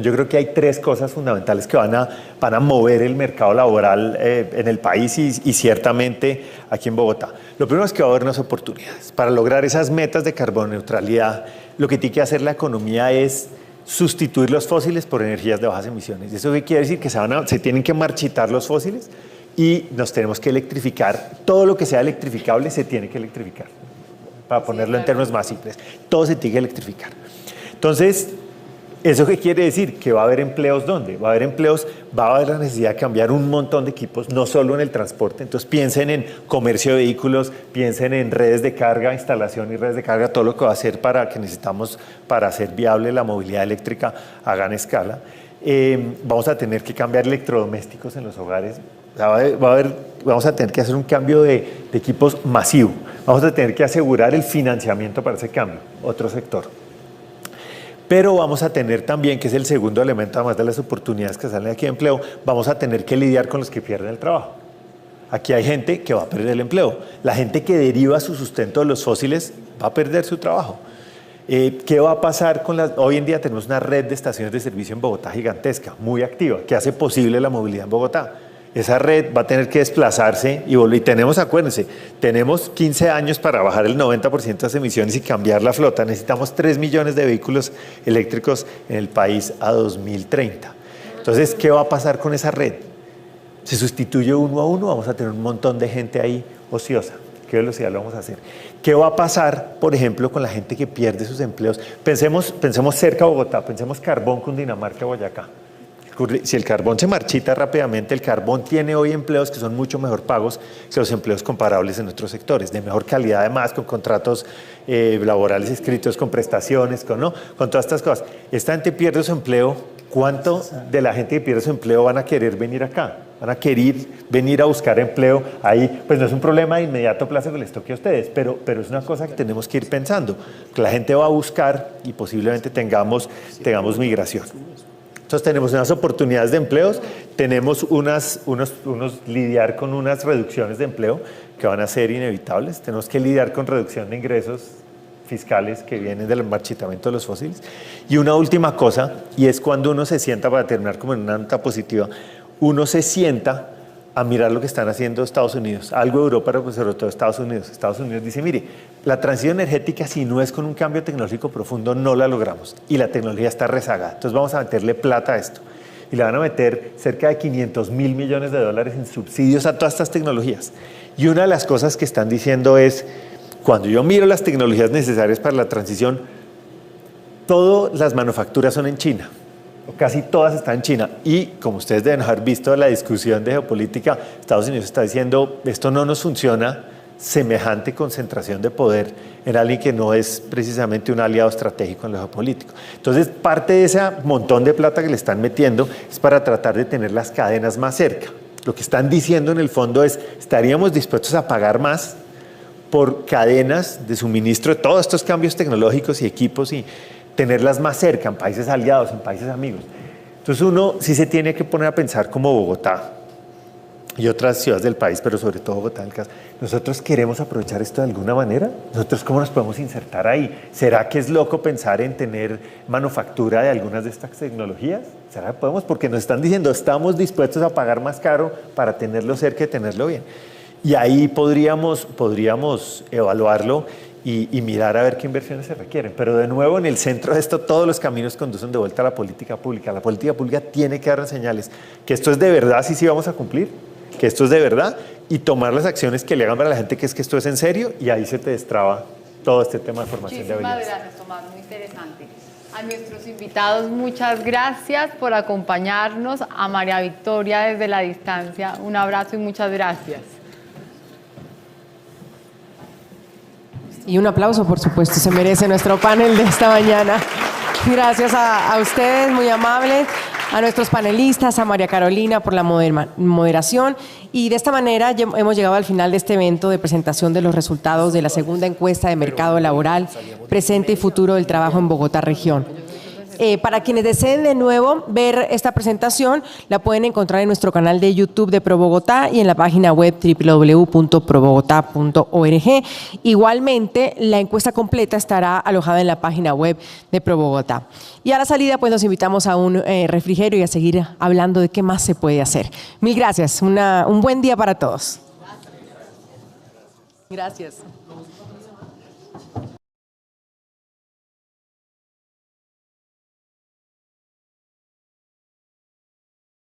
S6: Yo creo que hay tres cosas fundamentales que van a mover el mercado laboral en el país y ciertamente aquí en Bogotá. Lo primero es que va a haber unas oportunidades. Para lograr esas metas de carboneutralidad, lo que tiene que hacer la economía es sustituir los fósiles por energías de bajas emisiones. ¿Eso qué quiere decir? Que se tienen que marchitar los fósiles y nos tenemos que electrificar. Todo lo que sea electrificable se tiene que electrificar. Para ponerlo en términos más simples, todo se tiene que electrificar. Entonces, ¿eso qué quiere decir? Que va a haber empleos. ¿Dónde? Va a haber empleos, va a haber la necesidad de cambiar un montón de equipos, no solo en el transporte. Entonces piensen en comercio de vehículos, piensen en redes de carga, instalación y redes de carga, todo lo que va a hacer que necesitamos para hacer viable la movilidad eléctrica a gran escala. Vamos a tener que cambiar electrodomésticos en los hogares. Vamos a tener que hacer un cambio de equipos masivo. Vamos a tener que asegurar el financiamiento para ese cambio, otro sector. Pero vamos a tener también, que es el segundo elemento, además de las oportunidades que salen aquí de empleo, vamos a tener que lidiar con los que pierden el trabajo. Aquí hay gente que va a perder el empleo. La gente que deriva su sustento de los fósiles va a perder su trabajo. ¿Qué va a pasar con hoy en día tenemos una red de estaciones de servicio en Bogotá gigantesca, muy activa, que hace posible la movilidad en Bogotá? Esa red va a tener que desplazarse y tenemos, acuérdense, tenemos 15 años para bajar el 90% de las emisiones y cambiar la flota. Necesitamos 3 millones de vehículos eléctricos en el país a 2030. Entonces, ¿qué va a pasar con esa red? Se sustituye uno a uno, vamos a tener un montón de gente ahí ociosa. ¿Qué velocidad lo vamos a hacer? ¿Qué va a pasar, por ejemplo, con la gente que pierde sus empleos? Pensemos cerca a Bogotá, pensemos Carbón, Cundinamarca, Boyacá. Si el carbón se marchita rápidamente, el carbón tiene hoy empleos que son mucho mejor pagos que los empleos comparables en otros sectores, de mejor calidad además, con contratos laborales escritos, con prestaciones, con todas estas cosas. Esta gente pierde su empleo. ¿Cuánto de la gente que pierde su empleo van a querer venir acá? Van a querer venir a buscar empleo. Ahí, pues no es un problema de inmediato plazo que les toque a ustedes, pero es una cosa que tenemos que ir pensando. Que la gente va a buscar y posiblemente tengamos migración. Entonces tenemos unas oportunidades de empleos, tenemos lidiar con unas reducciones de empleo que van a ser inevitables. Tenemos que lidiar con reducción de ingresos fiscales que vienen del marchitamiento de los fósiles. Y una última cosa, y es cuando uno se sienta, para terminar como en una nota positiva, uno se sienta a mirar lo que están haciendo Estados Unidos, algo de Europa, pero sobre todo Estados Unidos. Estados Unidos dice, mire, la transición energética, si no es con un cambio tecnológico profundo, no la logramos. Y la tecnología está rezagada. Entonces vamos a meterle plata a esto. Y le van a meter cerca de $500 mil millones en subsidios a todas estas tecnologías. Y una de las cosas que están diciendo es, cuando yo miro las tecnologías necesarias para la transición, todas las manufacturas son en China. Casi todas están en China. Y como ustedes deben haber visto la discusión de geopolítica, Estados Unidos está diciendo, esto no nos funciona, semejante concentración de poder en alguien que no es precisamente un aliado estratégico en lo geopolítico. Entonces, parte de ese montón de plata que le están metiendo es para tratar de tener las cadenas más cerca. Lo que están diciendo en el fondo es, estaríamos dispuestos a pagar más por cadenas de suministro de todos estos cambios tecnológicos y equipos y tenerlas más cerca, en países aliados, en países amigos. Entonces uno sí se tiene que poner a pensar como Bogotá y otras ciudades del país, pero sobre todo Bogotá en el caso. ¿Nosotros queremos aprovechar esto de alguna manera? ¿Nosotros cómo nos podemos insertar ahí? ¿Será que es loco pensar en tener manufactura de algunas de estas tecnologías? ¿Será que podemos? Porque nos están diciendo, estamos dispuestos a pagar más caro para tenerlo cerca y tenerlo bien. Y ahí podríamos evaluarlo y mirar a ver qué inversiones se requieren. Pero de nuevo, en el centro de esto, todos los caminos conducen de vuelta a la política pública. La política pública tiene que dar señales que esto es de verdad, sí vamos a cumplir, que esto es de verdad, y tomar las acciones que le hagan para la gente que esto es en serio, y ahí se te destraba todo este tema de formación de habilidades.
S2: Muchísimas gracias, Tomás, muy interesante. A nuestros invitados, muchas gracias por acompañarnos. A María Victoria desde la distancia, un abrazo y muchas gracias.
S1: Y un aplauso, por supuesto, se merece nuestro panel de esta mañana. Gracias a ustedes, muy amables, a nuestros panelistas, a María Carolina por la moderación. Y de esta manera hemos llegado al final de este evento de presentación de los resultados de la segunda encuesta de mercado laboral, presente y futuro del trabajo en Bogotá región. Para quienes deseen de nuevo ver esta presentación, la pueden encontrar en nuestro canal de YouTube de ProBogotá y en la página web www.probogotá.org. Igualmente, la encuesta completa estará alojada en la página web de ProBogotá. Y a la salida, pues nos invitamos a un refrigerio y a seguir hablando de qué más se puede hacer. Mil gracias. Un buen día para todos. Gracias.